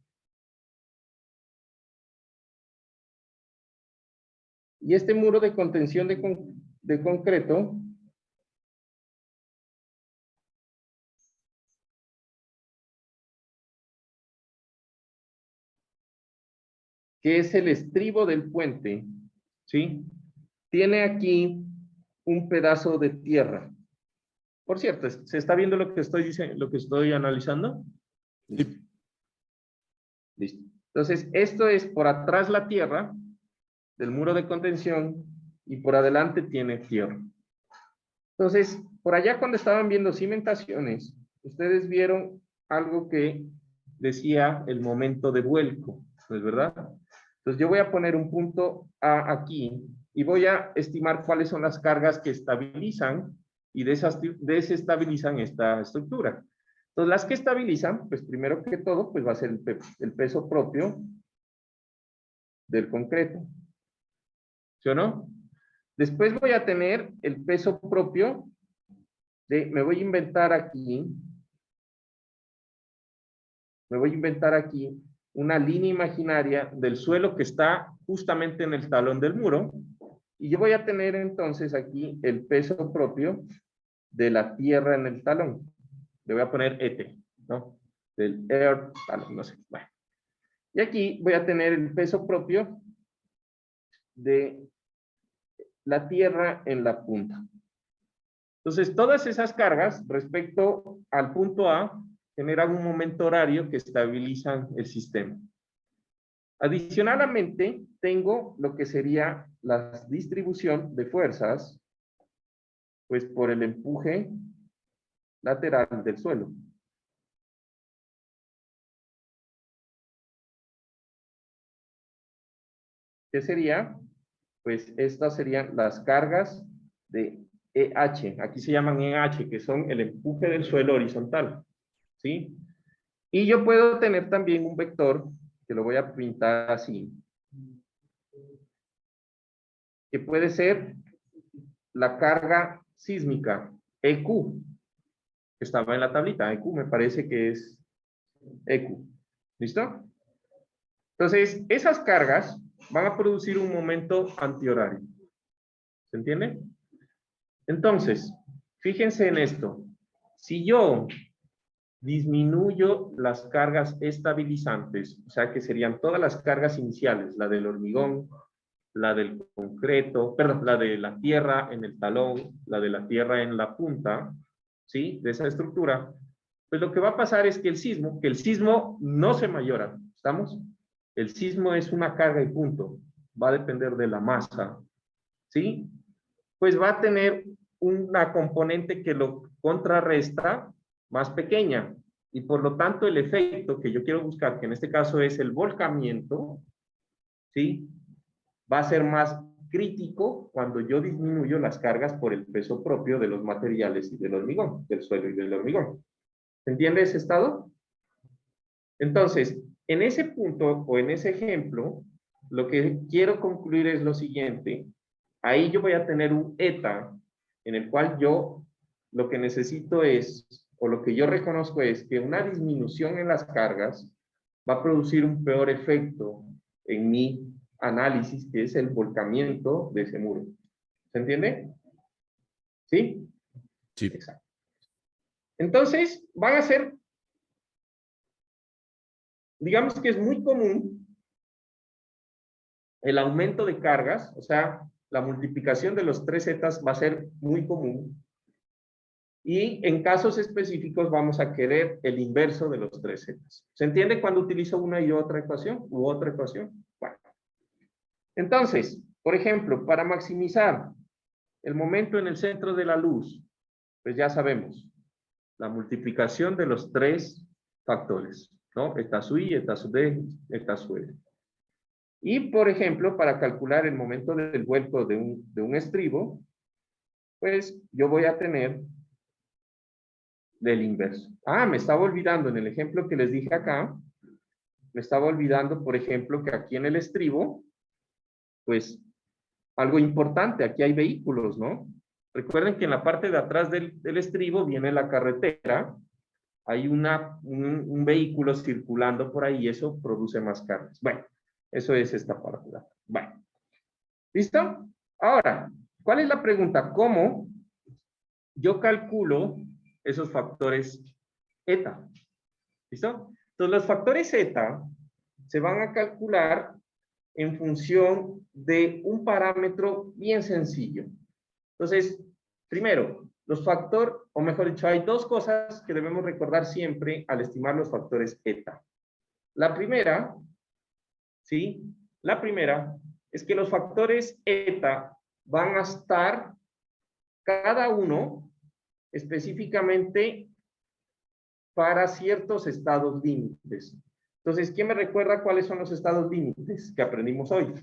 Y este muro de contención de concreto que es el estribo del puente, ¿sí? Tiene aquí un pedazo de tierra. Por cierto, ¿se está viendo lo que estoy analizando?
Sí.
Listo. Entonces, esto es por atrás la tierra del muro de contención y por adelante tiene tierra. Entonces, por allá cuando estaban viendo cimentaciones, ustedes vieron algo que decía el momento de vuelco, ¿no es verdad? Entonces yo voy a poner un punto A aquí y voy a estimar cuáles son las cargas que estabilizan y desestabilizan esta estructura. Entonces las que estabilizan, pues primero que todo, pues va a ser el peso propio del concreto. ¿Sí o no? Después voy a tener el peso propio me voy a inventar aquí una línea imaginaria del suelo que está justamente en el talón del muro, y yo voy a tener entonces aquí el peso propio de la tierra en el talón. Le voy a poner ET, ¿no? Del air talón, no sé. Bueno. Y aquí voy a tener el peso propio de la tierra en la punta. Entonces, todas esas cargas respecto al punto A generan un momento horario que estabilizan el sistema. Adicionalmente, tengo lo que sería la distribución de fuerzas, pues por el empuje lateral del suelo. ¿Qué sería? Pues estas serían las cargas de EH, aquí se llaman EH, que son el empuje del suelo horizontal, ¿sí? Y yo puedo tener también un vector, que lo voy a pintar así, que puede ser la carga sísmica, EQ, que estaba en la tablita. EQ me parece que es EQ. ¿Listo? Entonces, esas cargas van a producir un momento antihorario. ¿Se entiende? Entonces, fíjense en esto. Si yo disminuyo las cargas estabilizantes, o sea que serían todas las cargas iniciales, la del hormigón, la del concreto, perdón, la de la tierra en el talón, la de la tierra en la punta, ¿sí? De esa estructura, pues lo que va a pasar es que el sismo no se mayora, ¿estamos? El sismo es una carga y punto, va a depender de la masa, ¿sí? Pues va a tener una componente que lo contrarresta más pequeña, y por lo tanto el efecto que yo quiero buscar, que en este caso es el volcamiento, ¿sí? Va a ser más crítico cuando yo disminuyo las cargas por el peso propio de los materiales y del hormigón, del suelo y del hormigón. ¿Se entiende ese estado? Entonces, en ese punto o en ese ejemplo, lo que quiero concluir es lo siguiente. Ahí yo voy a tener un eta en el cual yo lo que necesito es, o lo que yo reconozco es que una disminución en las cargas va a producir un peor efecto en mi análisis, que es el volcamiento de ese muro. ¿Se entiende? ¿Sí?
Sí.
Exacto. Entonces, van a ser, digamos que es muy común el aumento de cargas, o sea, la multiplicación de los 3 zetas va a ser muy común. Y en casos específicos vamos a querer el inverso de los 3 zetas. ¿Se entiende cuando utilizo una y otra ecuación u otra ecuación? Bueno. Entonces, por ejemplo, para maximizar el momento en el centro de la luz, pues ya sabemos, la multiplicación de los 3 factores, ¿no? Eta sub i, eta sub d, eta sub e. Y, por ejemplo, para calcular el momento del vuelco de un estribo, pues yo voy a tener del inverso. Ah, me estaba olvidando en el ejemplo que les dije acá, me estaba olvidando, por ejemplo, que aquí en el estribo, pues, algo importante, aquí hay vehículos, ¿no? Recuerden que en la parte de atrás del estribo viene la carretera, hay un vehículo circulando por ahí y eso produce más cargas. Bueno, eso es esta parte. Bueno, ¿listo? Ahora, ¿cuál es la pregunta? ¿Cómo yo calculo esos factores eta? ¿Listo? Entonces, los factores eta se van a calcular en función de un parámetro bien sencillo. Entonces, primero, los factores, o mejor dicho, hay 2 cosas que debemos recordar siempre al estimar los factores eta. La primera, ¿sí? La primera es que los factores eta van a estar cada uno específicamente para ciertos estados límites. Entonces, ¿quién me recuerda cuáles son los estados límites que aprendimos hoy?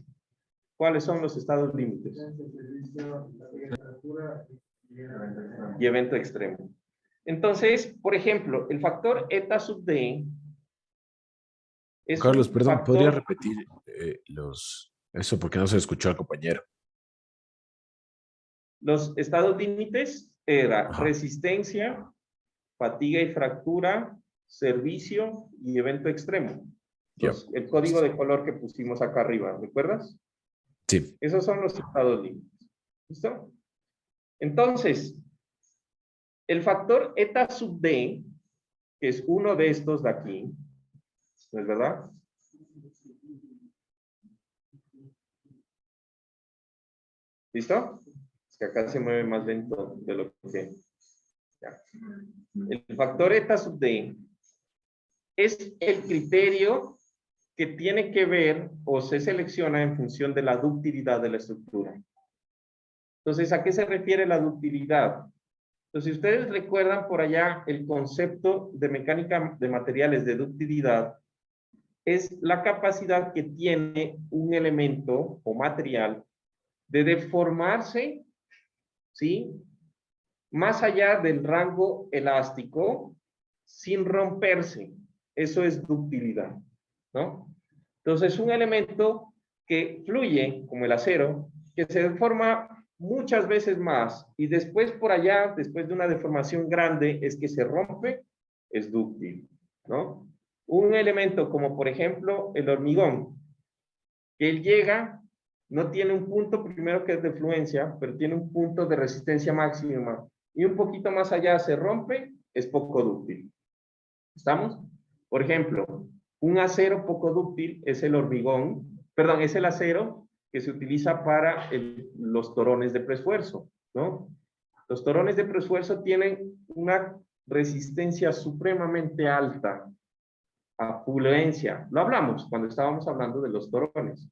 ¿Cuáles son los estados límites? Y evento extremo. Entonces, por ejemplo, el factor eta sub d es
Carlos,
un
perdón,
factor...
¿podría repetir eso porque no se escuchó al compañero?
Los estados límites era
Ajá.
resistencia, fatiga y fractura, servicio y evento extremo. El código de color que pusimos acá arriba, ¿recuerdas?
Sí.
Esos son los estados límites. ¿Listo? Entonces, el factor eta sub d, que es uno de estos de aquí, ¿no es verdad? ¿Listo? Es que acá se mueve más lento de lo que... Ya. El factor eta sub d es el criterio que tiene que ver o se selecciona en función de la ductilidad de la estructura. Entonces, ¿a qué se refiere la ductilidad? Entonces, si ustedes recuerdan por allá el concepto de mecánica de materiales de ductilidad, es la capacidad que tiene un elemento o material de deformarse, ¿sí? Más allá del rango elástico, sin romperse. Eso es ductilidad, ¿no? Entonces, un elemento que fluye, como el acero, que se deforma muchas veces más, y después por allá, después de una deformación grande, es que se rompe, es dúctil, ¿no? Un elemento como, por ejemplo, el hormigón, que él llega, no tiene un punto primero que es de fluencia, pero tiene un punto de resistencia máxima, y un poquito más allá se rompe, es poco dúctil. ¿Estamos? Por ejemplo, un acero poco dúctil es el hormigón, perdón, es el acero que se utiliza para los torones de preesfuerzo, ¿no? Los torones de preesfuerzo tienen una resistencia supremamente alta a fluencia. Lo hablamos cuando estábamos hablando de los torones.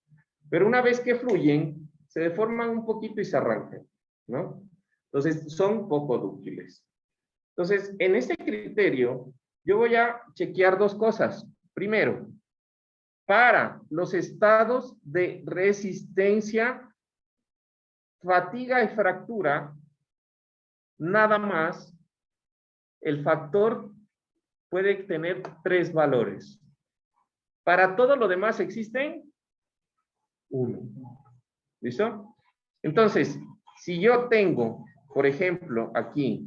Pero una vez que fluyen, se deforman un poquito y se arrancan, ¿no? Entonces, son poco dúctiles. Entonces, en este criterio, yo voy a chequear dos cosas. Primero, para los estados de resistencia, fatiga y fractura, nada más, el factor puede tener 3 valores. Para todo lo demás existen 1. ¿Listo? Entonces, si yo tengo, por ejemplo, aquí,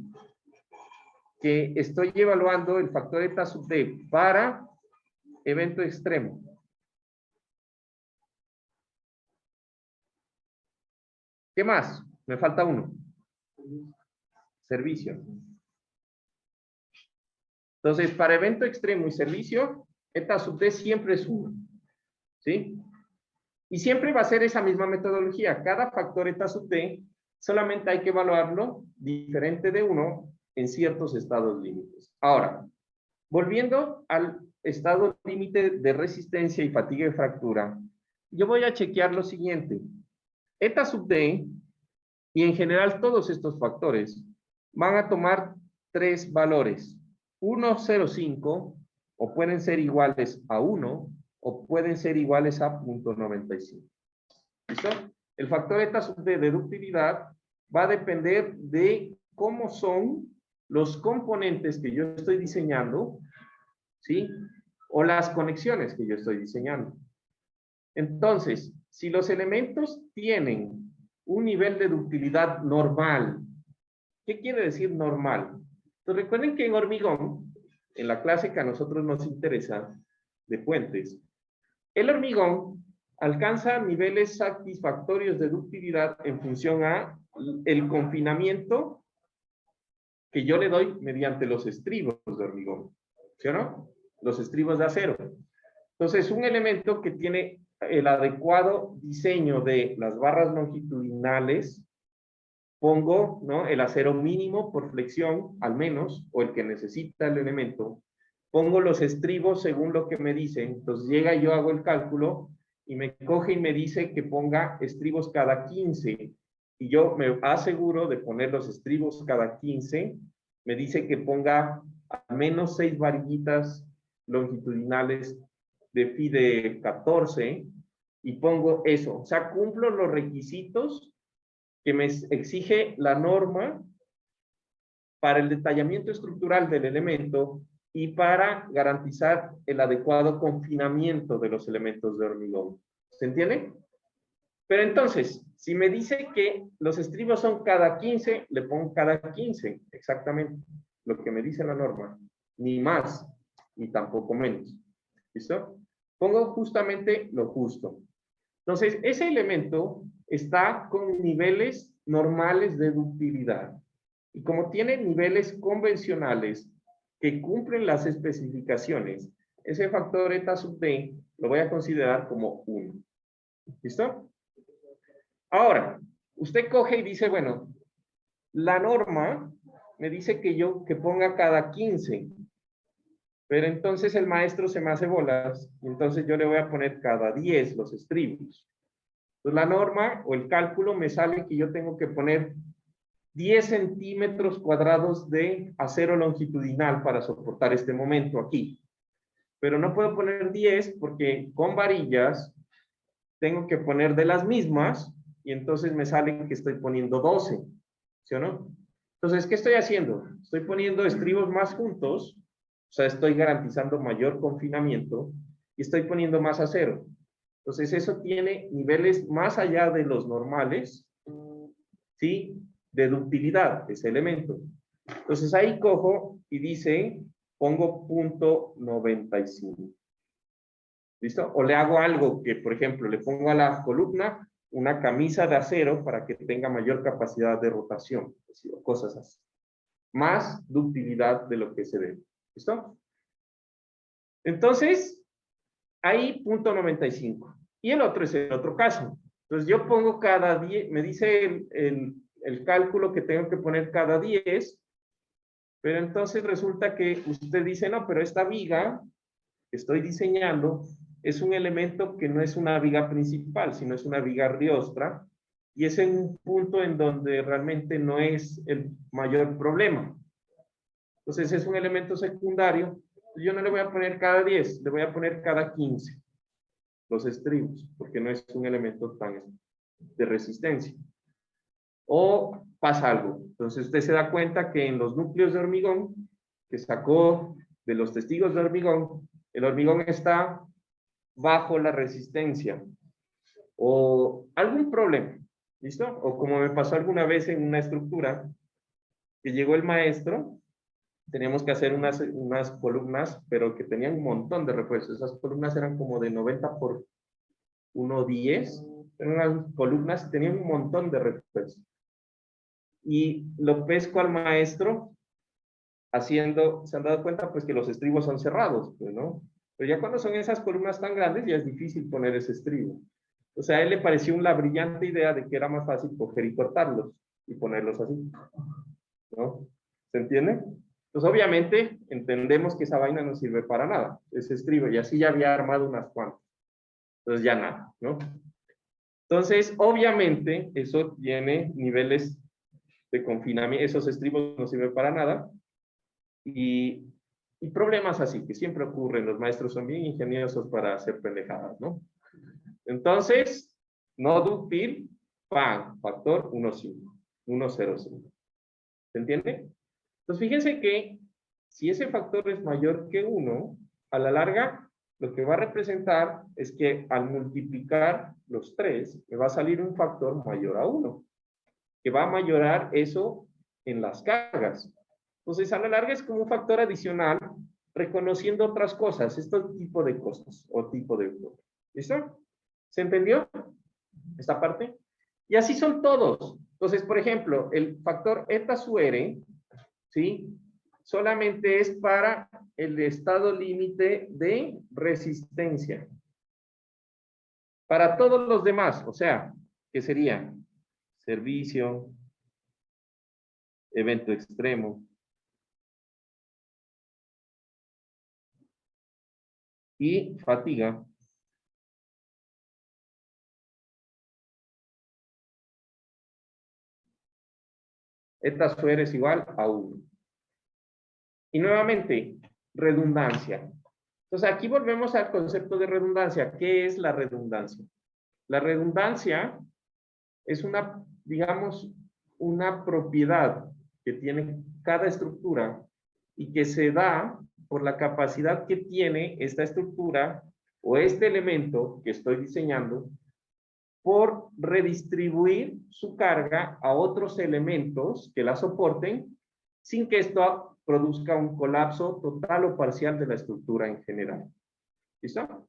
que estoy evaluando el factor eta sub d para evento extremo. ¿Qué más? Me falta uno. Servicio. Entonces, para evento extremo y servicio, eta sub d siempre es 1. ¿Sí? Y siempre va a ser esa misma metodología. Cada factor eta sub d solamente hay que evaluarlo diferente de 1 en ciertos estados límites. Ahora, volviendo al estado límite de resistencia y fatiga y fractura, yo voy a chequear lo siguiente. Eta sub d y en general todos estos factores van a tomar 3 valores. 1, 0, 5, o pueden ser iguales a 1, o pueden ser iguales a 0.95. ¿Listo? El factor eta sub d de ductilidad va a depender de cómo son los componentes que yo estoy diseñando, ¿sí? O las conexiones que yo estoy diseñando. Entonces, si los elementos tienen un nivel de ductilidad normal, ¿qué quiere decir normal? Entonces, recuerden que en hormigón, en la clase que a nosotros nos interesa, de puentes, el hormigón alcanza niveles satisfactorios de ductilidad en función a el confinamiento que yo le doy mediante los estribos de hormigón, ¿sí o no? Los estribos de acero. Entonces, un elemento que tiene el adecuado diseño de las barras longitudinales, pongo, ¿no?, el acero mínimo por flexión, al menos, o el que necesita el elemento, pongo los estribos según lo que me dicen, entonces llega y yo hago el cálculo, y me coge y me dice que ponga estribos cada 15, y yo me aseguro de poner los estribos cada 15, me dice que ponga al menos 6 varillitas longitudinales de phi de 14, y pongo eso, o sea, cumplo los requisitos que me exige la norma para el detallamiento estructural del elemento y para garantizar el adecuado confinamiento de los elementos de hormigón. ¿Se entiende? Pero entonces, si me dice que los estribos son cada 15, le pongo cada 15, exactamente, lo que me dice la norma, ni más, ni tampoco menos. ¿Listo? Pongo justamente lo justo. Entonces, ese elemento está con niveles normales de ductilidad. Y como tiene niveles convencionales que cumplen las especificaciones, ese factor eta sub d lo voy a considerar como 1. ¿Listo? Ahora, usted coge y dice, bueno, la norma me dice que ponga cada 15. Pero entonces el maestro se me hace bolas, y entonces yo le voy a poner cada 10 los estribos. Entonces la norma o el cálculo me sale que yo tengo que poner 10 centímetros cuadrados de acero longitudinal para soportar este momento aquí. Pero no puedo poner 10 porque con varillas tengo que poner de las mismas y entonces me sale que estoy poniendo 12. ¿Sí o no? Entonces, ¿qué estoy haciendo? Estoy poniendo estribos más juntos, o sea, estoy garantizando mayor confinamiento y estoy poniendo más acero. Entonces, eso tiene niveles más allá de los normales ¿sí? De ductilidad, ese elemento. Entonces ahí cojo y dice, pongo punto 95. ¿Listo? O le hago algo que, por ejemplo, le pongo a la columna una camisa de acero para que tenga mayor capacidad de rotación, o cosas así. Más ductilidad de lo que se debe. ¿Listo? Entonces, ahí punto 95. Y el otro es el otro caso. Entonces yo pongo cada 10, me dice el cálculo que tengo que poner cada 10, pero entonces resulta que usted dice, no, pero esta viga que estoy diseñando es un elemento que no es una viga principal, sino es una viga riostra, y es en un punto en donde realmente no es el mayor problema. Entonces es un elemento secundario. Yo no le voy a poner cada 10, le voy a poner cada 15 los estribos, porque no es un elemento tan de resistencia. O pasa algo. Entonces usted se da cuenta que en los núcleos de hormigón que sacó de los testigos de hormigón, el hormigón está bajo la resistencia o algún problema, ¿listo? O como me pasó alguna vez en una estructura que llegó el maestro, teníamos que hacer unas columnas, pero que tenían un montón de refuerzos. Esas columnas eran como de 90 por 1,10, eran unas columnas y tenían un montón de refuerzos. Y lo pesco al maestro haciendo, se han dado cuenta pues que los estribos son cerrados, pues, ¿no? Pero ya cuando son esas columnas tan grandes ya es difícil poner ese estribo. O sea, a él le pareció una brillante idea de que era más fácil coger y cortarlos y ponerlos así, ¿no? ¿Se entiende? Entonces obviamente entendemos que esa vaina no sirve para nada, ese estribo, y así ya había armado unas cuantas. Entonces ya nada, ¿no? Entonces obviamente eso tiene niveles de confinamiento, esos estribos no sirven para nada, y problemas así, que siempre ocurren, los maestros son bien ingeniosos para hacer pendejadas, ¿no? Entonces, no dúctil, ¡pam! Factor 1,5, 1,05. ¿Se entiende? Entonces, fíjense que si ese factor es mayor que 1, a la larga, lo que va a representar es que al multiplicar los 3, me va a salir un factor mayor a 1, que va a mayorar eso en las cargas. Entonces, a la larga es como un factor adicional, reconociendo otras cosas, este tipo de cosas, o tipo de... ¿Listo? ¿Se entendió esta parte? Y así son todos. Entonces, por ejemplo, el factor eta su r, ¿sí? Solamente es para el estado límite de resistencia. Para todos los demás, o sea, ¿qué sería? Servicio, evento extremo, y fatiga. Eta su r es igual a 1. Y nuevamente, redundancia. Entonces aquí volvemos al concepto de redundancia. ¿Qué es la redundancia? La redundancia es una, digamos, una propiedad que tiene cada estructura y que se da por la capacidad que tiene esta estructura o este elemento que estoy diseñando por redistribuir su carga a otros elementos que la soporten sin que esto produzca un colapso total o parcial de la estructura en general. ¿Listo?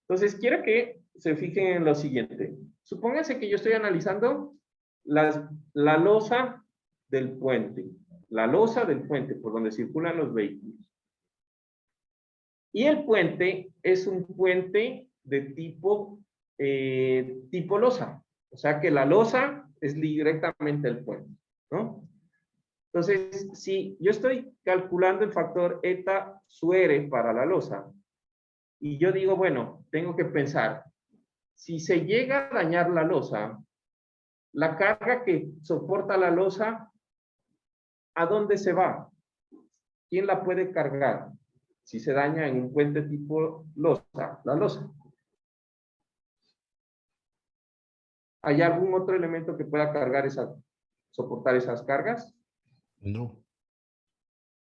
Entonces, quiero que se fijen en lo siguiente. Supónganse que yo estoy analizando la losa del puente. La losa del puente por donde circulan los vehículos. Y el puente es un puente de tipo losa. O sea que la losa es directamente el puente, ¿no? Entonces, si yo estoy calculando el factor eta su r para la losa, y yo digo, bueno, tengo que pensar, si se llega a dañar la losa, la carga que soporta la losa, ¿a dónde se va? ¿Quién la puede cargar? Si se daña en un puente tipo losa, la losa. ¿Hay algún otro elemento que pueda cargar soportar esas cargas?
No.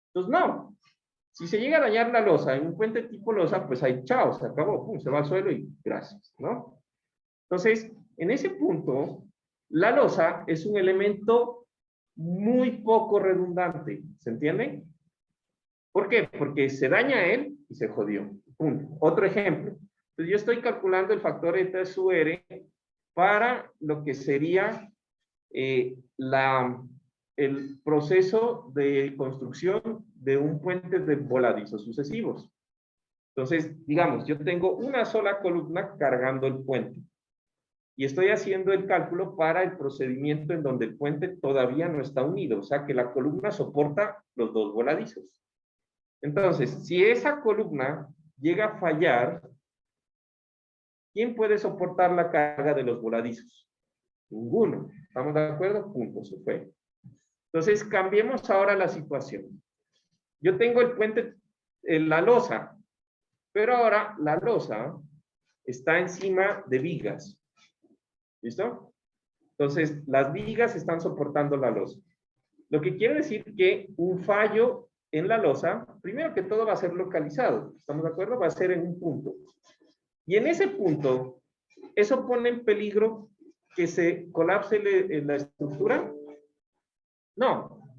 Entonces, no. Si se llega a dañar la losa en un puente tipo losa, pues ahí, chao, se acabó, pum, se va al suelo y gracias, ¿no? Entonces, en ese punto, La losa es un elemento muy poco redundante, ¿se entiende? ¿Por qué? Porque se daña él y se jodió. Punto. Otro ejemplo. Entonces yo estoy calculando el factor eta sub r para lo que sería el proceso de construcción de un puente de voladizos sucesivos. Entonces, digamos, yo tengo una sola columna cargando el puente y estoy haciendo el cálculo para el procedimiento en donde el puente todavía no está unido, o sea que la columna soporta los dos voladizos. Entonces, si esa columna llega a fallar, ¿quién puede soportar la carga de los voladizos? Ninguno. ¿Estamos de acuerdo? Punto, se fue. Entonces, cambiemos ahora la situación. Yo tengo el puente, la losa, pero ahora la losa está encima de vigas. ¿Listo? Entonces, las vigas están soportando la losa. Lo que quiere decir que un fallo en la losa, primero que todo va a ser localizado. ¿Estamos de acuerdo? Va a ser en un punto. Y en ese punto, ¿eso pone en peligro que se colapse la estructura? No.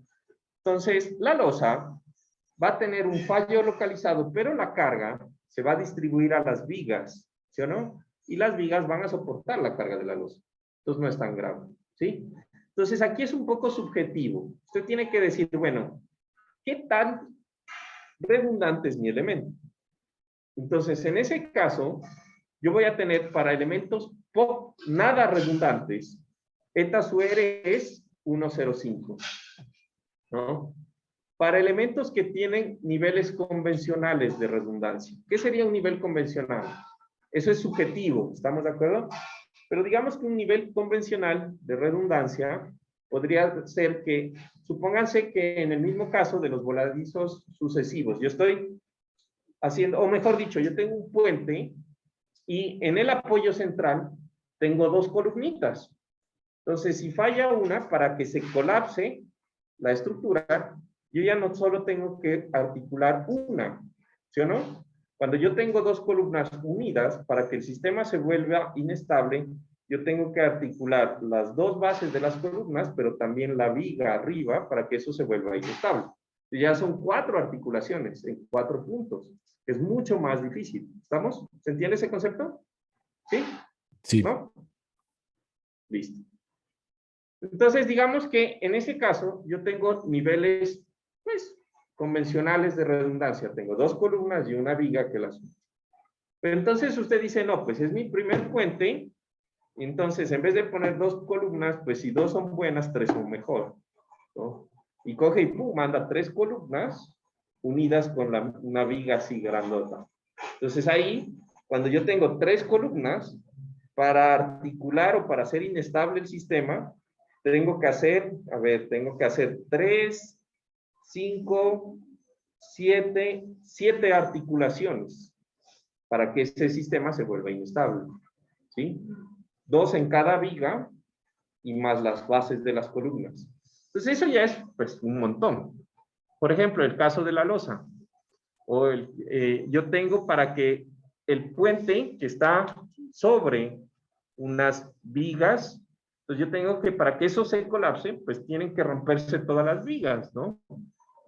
Entonces, la losa va a tener un fallo localizado, pero la carga se va a distribuir a las vigas, ¿sí o no? Y las vigas van a soportar la carga de la losa. Entonces, no es tan grave, ¿sí? Entonces, aquí es un poco subjetivo. Usted tiene que decir, bueno, ¿qué tan redundante es mi elemento? Entonces, en ese caso, yo voy a tener para elementos nada redundantes, eta sub r es 1,05, ¿no? Para elementos que tienen niveles convencionales de redundancia. ¿Qué sería un nivel convencional? Eso es subjetivo, ¿estamos de acuerdo? Pero digamos que un nivel convencional de redundancia podría ser que, supónganse que en el mismo caso de los voladizos sucesivos, yo estoy haciendo, o mejor dicho, yo tengo un puente y en el apoyo central tengo dos columnitas. Entonces, si falla una, para que se colapse la estructura, yo ya no solo tengo que articular una, ¿sí o no? Cuando yo tengo dos columnas unidas, para que el sistema se vuelva inestable, yo tengo que articular las dos bases de las columnas, pero también la viga arriba, para que eso se vuelva inestable. Y ya son 4 articulaciones en 4 puntos. Es mucho más difícil. ¿Estamos? ¿Se entiende ese concepto? ¿Sí?
Sí.
¿No? Listo. Entonces, digamos que en ese caso, yo tengo niveles, pues, convencionales de redundancia. Tengo 2 columnas y una viga que las une. Pero entonces usted dice, no, pues es mi primer puente. Entonces, en vez de poner 2 columnas, pues si 2 son buenas, 3 son mejor, ¿no? Y coge y pum, manda 3 columnas unidas con una viga así grandota. Entonces ahí, cuando yo tengo 3 columnas, para articular o para hacer inestable el sistema, tengo que hacer, a ver, tengo que hacer 3, 5, 7 articulaciones para que ese sistema se vuelva inestable, ¿sí? 2 en cada viga y más las bases de las columnas. Entonces eso ya es, pues, un montón. Por ejemplo, el caso de la losa. Yo tengo para que el puente que está sobre unas vigas, pues yo tengo que, para que eso se colapse, pues tienen que romperse todas las vigas, ¿no?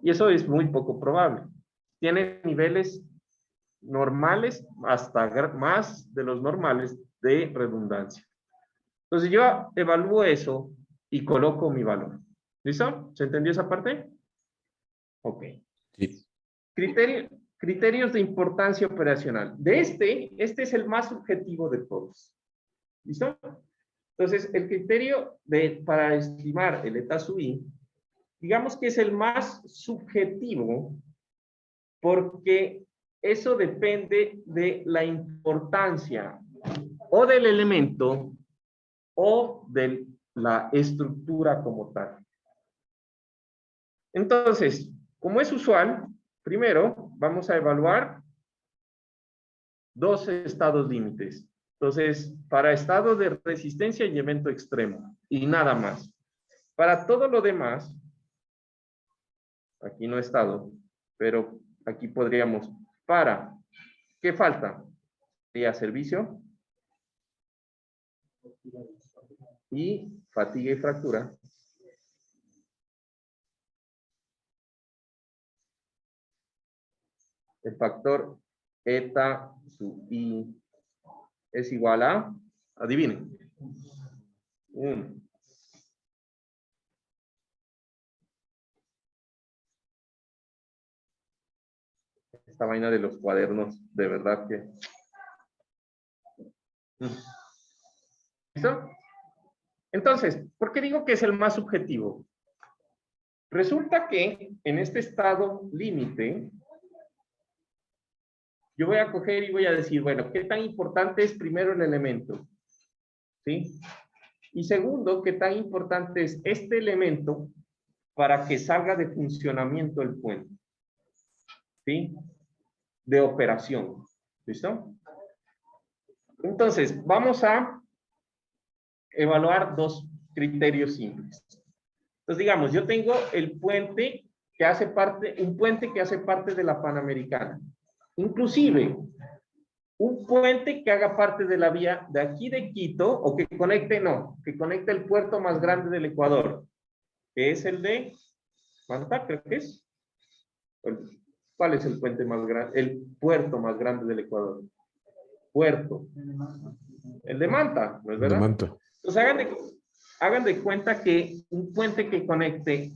Y eso es muy poco probable. Tiene niveles normales hasta más de los normales de redundancia. Entonces yo evalúo eso y coloco mi valor. ¿Listo? ¿Se entendió esa parte? Ok.
Sí.
Criterios de importancia operacional. De este es el más subjetivo de todos. ¿Listo? Entonces, el criterio para estimar el eta sub i, digamos que es el más subjetivo porque eso depende de la importancia o del elemento o de la estructura como tal. Entonces, como es usual, primero vamos a evaluar 2 estados límites. Entonces, para estado de resistencia y evento extremo, y nada más. Para todo lo demás, aquí no he estado, pero aquí podríamos, ¿qué falta? ¿Sería servicio? y fatiga y fractura. El factor eta sub i es igual a, adivinen, 1. Esta vaina de los cuadernos, de verdad que... ¿Listo? Entonces, ¿por qué digo que es el más subjetivo? Resulta que en este estado límite, yo voy a coger y voy a decir, bueno, ¿qué tan importante es primero el elemento? ¿Sí? Y segundo, ¿qué tan importante es este elemento para que salga de funcionamiento el puente? ¿Sí? De operación. ¿Listo? Entonces, vamos a evaluar dos criterios simples. Entonces, digamos, yo tengo el puente que hace parte, un puente que hace parte de la Panamericana. Inclusive, un puente que haga parte de la vía de aquí de Quito, o que conecte, no, que conecte el puerto más grande del Ecuador, que es el de Manta, creo que es. ¿Cuál es el puente más grande? El puerto más grande del Ecuador. Puerto. El de Manta, ¿no es verdad?
De Manta.
Entonces hagan de cuenta que un puente que conecte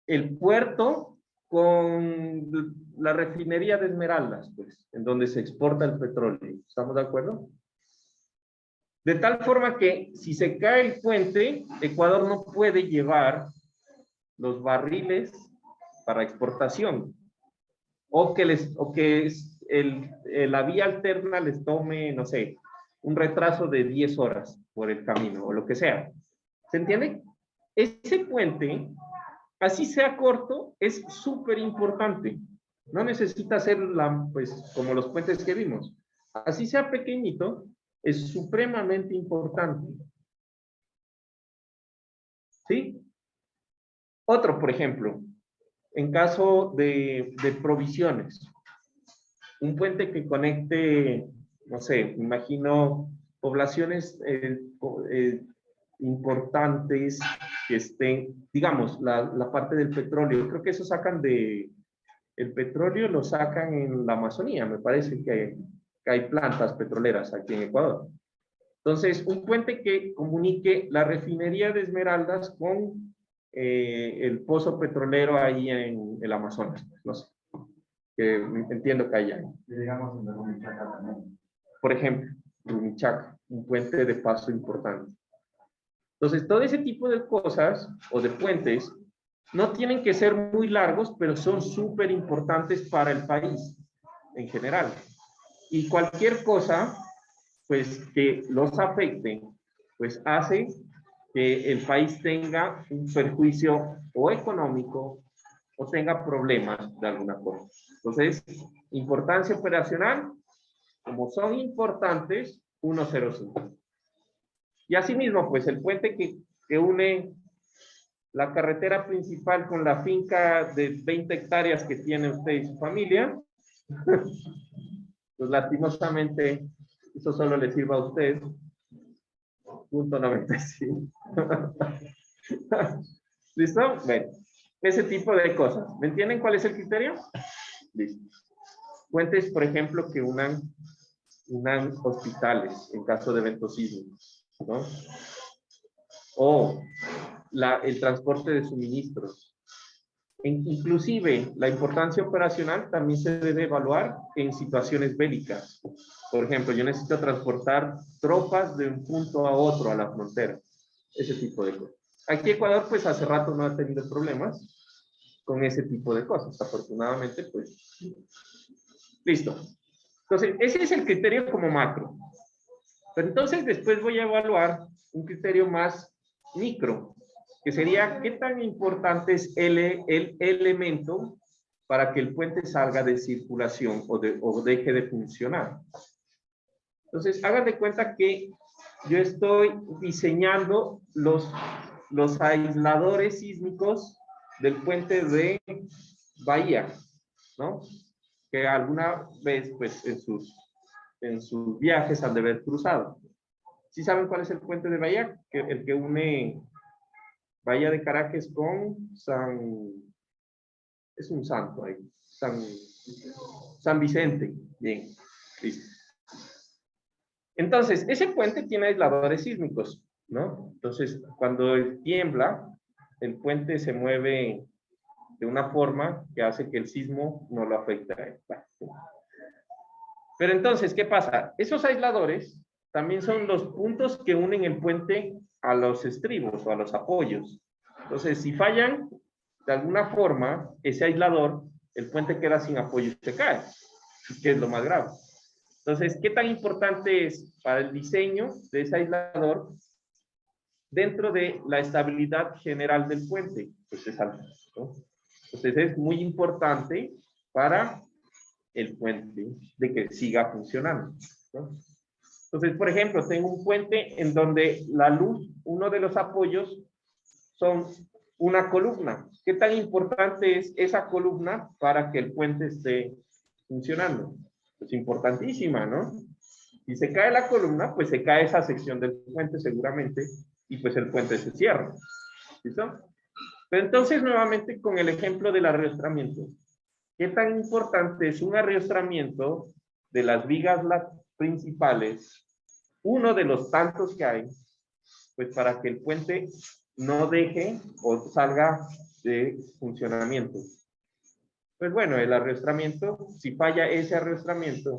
el puerto con la refinería de Esmeraldas, pues, en donde se exporta el petróleo. ¿Estamos de acuerdo? De tal forma que si se cae el puente, Ecuador no puede llevar los barriles para exportación. O que la vía alterna les tome, no sé, un retraso de 10 horas por el camino o lo que sea. ¿Se entiende? Ese puente, así sea corto, es súper importante. No necesita ser pues, como los puentes que vimos. Así sea pequeñito, es supremamente importante. ¿Sí? Otro, por ejemplo, en caso de provisiones. Un puente que conecte, no sé, imagino poblaciones importantes que estén, digamos, la parte del petróleo. Creo que eso sacan el petróleo lo sacan en la Amazonía, me parece que hay plantas petroleras aquí en Ecuador. Entonces, un puente que comunique la refinería de Esmeraldas con el pozo petrolero ahí en el Amazonas, no sé, que entiendo que hay ahí.
Digamos en la Rumichaca también.
Por ejemplo, Rumichaca, un puente de paso importante. Entonces, todo ese tipo de cosas o de puentes no tienen que ser muy largos, pero son súper importantes para el país en general. Y cualquier cosa, pues, que los afecte, pues hace que el país tenga un perjuicio o económico o tenga problemas de alguna forma. Entonces, importancia operacional, como son importantes, 105. Y asimismo, pues el puente que une la carretera principal con la finca de 20 hectáreas que tiene usted y su familia, pues lastimosamente, eso solo le sirva a usted. Punto 95. ¿Listo? Bueno, ese tipo de cosas. ¿Me entienden cuál es el criterio? Listo. Puentes, por ejemplo, que unan hospitales en caso de eventos sísmicos, ¿no? O el transporte de suministros. Inclusive, la importancia operacional también se debe evaluar en situaciones bélicas. Por ejemplo, yo necesito transportar tropas de un punto a otro a la frontera. Ese tipo de cosas. Aquí Ecuador, pues hace rato no ha tenido problemas con ese tipo de cosas. Afortunadamente, pues, listo. Entonces, ese es el criterio como macro. Pero entonces después voy a evaluar un criterio más micro, que sería qué tan importante es el elemento para que el puente salga de circulación o deje de funcionar. Entonces, hagan de cuenta que yo estoy diseñando los aisladores sísmicos del puente de Bahía, ¿no? Que alguna vez, pues, en sus viajes han de haber cruzado. ¿Sí saben cuál es el puente de Bahía? El que une Bahía de Caracas con San... Es un santo ahí. San Vicente. Bien, listo. Entonces, ese puente tiene aisladores sísmicos, ¿no? Entonces, cuando tiembla, el puente se mueve de una forma que hace que el sismo no lo afecte a él. Pero entonces, ¿qué pasa? Esos aisladores también son los puntos que unen el puente a los estribos o a los apoyos. Entonces, si fallan de alguna forma ese aislador, el puente queda sin apoyo y se cae, que es lo más grave. Entonces, ¿qué tan importante es para el diseño de ese aislador dentro de la estabilidad general del puente? Pues es alto, ¿no? Entonces, es muy importante para el puente de que siga funcionando, ¿no? Entonces, por ejemplo, tengo un puente en donde la luz, uno de los apoyos son una columna. ¿Qué tan importante es esa columna para que el puente esté funcionando? Pues importantísima, ¿no? Si se cae la columna, pues se cae esa sección del puente seguramente y pues el puente se cierra. ¿Listo? Pero entonces nuevamente con el ejemplo del arrastramiento. ¿Qué tan importante es un arrastramiento de las vigas principales, uno de los tantos que hay, pues para que el puente no deje o salga de funcionamiento? Pues bueno, el arrastramiento, si falla ese arrastramiento,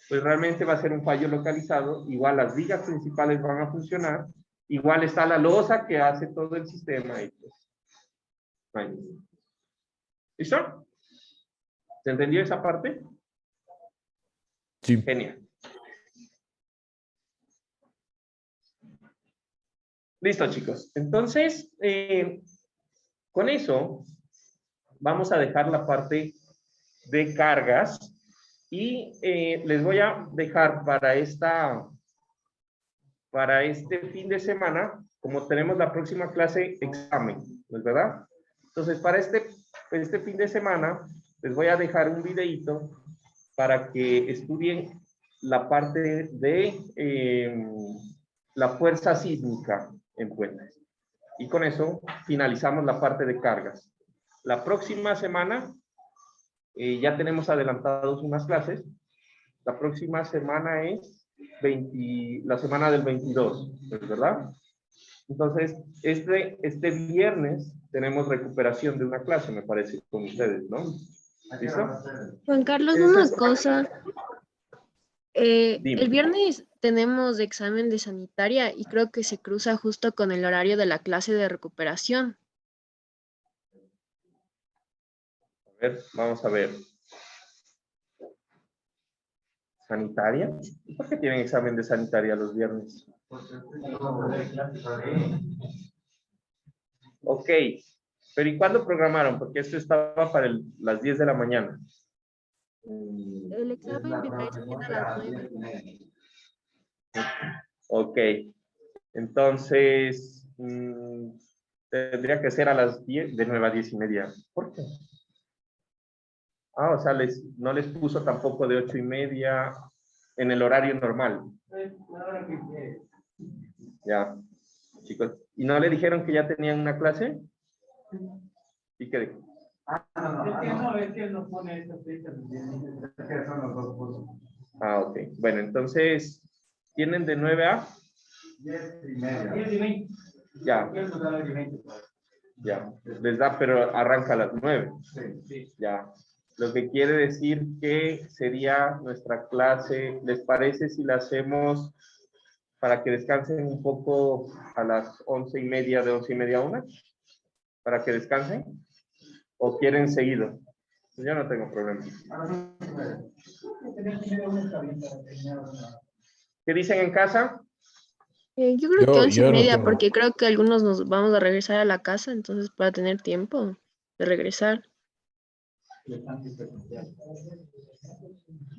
pues realmente va a ser un fallo localizado. Igual las vigas principales van a funcionar, igual está la losa que hace todo el sistema. Y pues, ahí. ¿Listo? ¿Se entendió esa parte?
Sí.
Genial. Listo, chicos. Entonces, con eso, vamos a dejar la parte de cargas y les voy a dejar para este fin de semana, como tenemos la próxima clase, examen, ¿no es verdad? Entonces, para este fin de semana, les voy a dejar un videíto para que estudien la parte de la fuerza sísmica en puentes. Y con eso finalizamos la parte de cargas. La próxima semana ya tenemos adelantados unas clases. La próxima semana es la semana del 22, ¿verdad? Entonces, este viernes tenemos recuperación de una clase, me parece, con ustedes, ¿no? ¿Listo?
Juan Carlos,
Eso
una
es-
cosa.
Dime.
El viernes tenemos examen de sanitaria y creo que se cruza justo con el horario de la clase de recuperación.
A ver, vamos a ver. ¿Sanitaria? ¿Por qué tienen examen de sanitaria los viernes? Ok, pero ¿y cuándo programaron? Porque esto estaba para las 10 de la mañana.
El examen me parece que era a las 9.
Ok, entonces tendría que ser a las 10, de 9 a 10 y media. ¿Por qué? Ah, o sea, no les puso tampoco de 8 y media en el horario normal. Ya, chicos. ¿Y no le dijeron que ya tenían una clase? ¿Y qué dijo?
Es que él no pone esas fechas, es que son los dos cursos.
Ah, ok. Bueno, entonces, ¿tienen de 9 a?
10 y media. 10 y 20.
Ya.
10 y 20.
Ya. Les da, pero arranca a las 9.
Sí.
Ya. Lo que quiere decir que sería nuestra clase, ¿les parece si la hacemos para que descansen un poco a las 11 y media, de 11 y media a 1? ¿Para que descansen? ¿O quieren seguido? Yo no tengo problema. ¿Qué dicen en casa?
Yo creo que 11 y
Yo no
media,
tengo.
porque creo que algunos nos vamos a regresar a la casa, entonces para tener tiempo de regresar.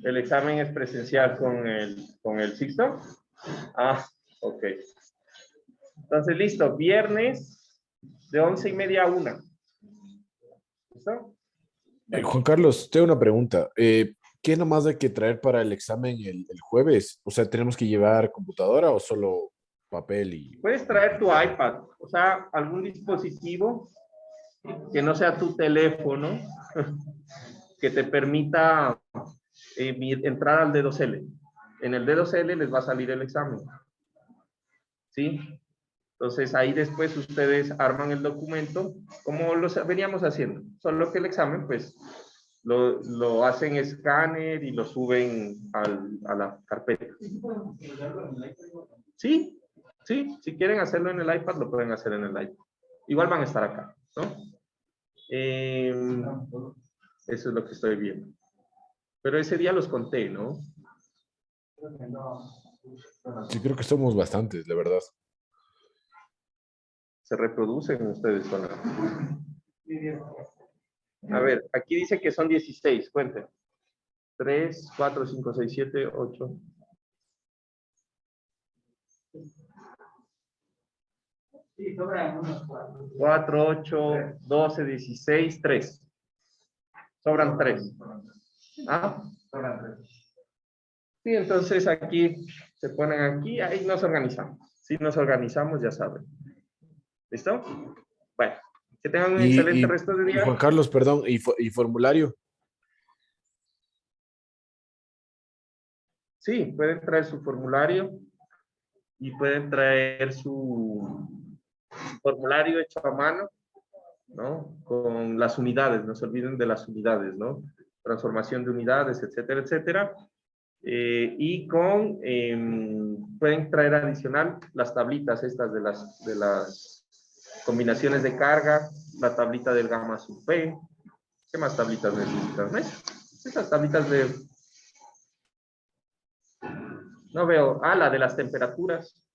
¿El examen es presencial con el Sixto? Ah, ok. Entonces, listo. Viernes de 11 y media a 1. ¿Listo?
Juan Carlos, tengo una pregunta. ¿qué nomás hay que traer para el examen el jueves? O sea, ¿tenemos que llevar computadora o solo papel y...
Puedes traer tu iPad, o sea, algún dispositivo que no sea tu teléfono, que te permita entrar al D2L. En el D2L les va a salir el examen. ¿Sí? Entonces ahí después ustedes arman el documento como lo veníamos haciendo, solo que el examen pues lo hacen escáner y lo suben a la carpeta. Sí, sí, si quieren hacerlo en el iPad lo pueden hacer en el iPad. Igual van a estar acá, ¿no? Eso es lo que estoy viendo. Pero ese día los conté, ¿no?
Sí, creo que somos bastantes, la verdad.
Se reproducen ustedes con la... A ver, aquí dice que son 16, cuenten. 3, 4, 5, 6, 7, 8.
Sí, sobran unos 4.
4, 8, 12, 16, 3. Sobran 3. ¿Ah?
Sobran 3.
Sí, entonces aquí se ponen aquí, ahí nos organizamos. Si nos organizamos, ya saben. ¿Listo? Bueno, que tengan un excelente resto de
y
día.
Juan Carlos, perdón, y formulario.
Sí, pueden traer su formulario y pueden traer su formulario hecho a mano, ¿no? Con las unidades, no se olviden de las unidades, ¿no? Transformación de unidades, etcétera, etcétera. Y pueden traer adicional las tablitas estas de las combinaciones de carga, la tablita del gamma sub P. ¿Qué más tablitas necesitan? ¿Ves? Estas tablitas de... No veo. Ah, la de las temperaturas.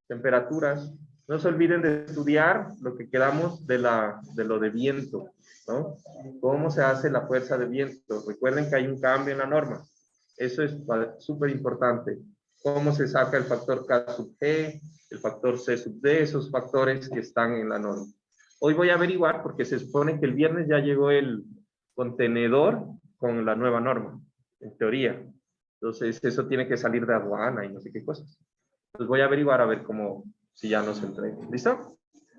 Temperaturas. No se olviden de estudiar lo que quedamos de lo de viento, ¿no? ¿Cómo se hace la fuerza de viento? Recuerden que hay un cambio en la norma. Eso es súper importante. ¿Cómo se saca el factor K sub G, el factor C sub D, esos factores que están en la norma? Hoy voy a averiguar porque se supone que el viernes ya llegó el contenedor con la nueva norma, en teoría. Entonces, eso tiene que salir de aduana y no sé qué cosas. Entonces, voy a averiguar a ver cómo, si ya nos entrega. ¿Listo?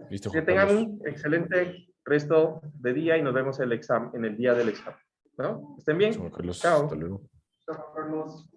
Listo,
Que
Juan
tengan
Carlos.
un excelente resto de día y nos vemos en el día del examen. ¿No? ¿Estén bien?
Juan Carlos,
Chao.
hasta luego.
Chao, Carlos.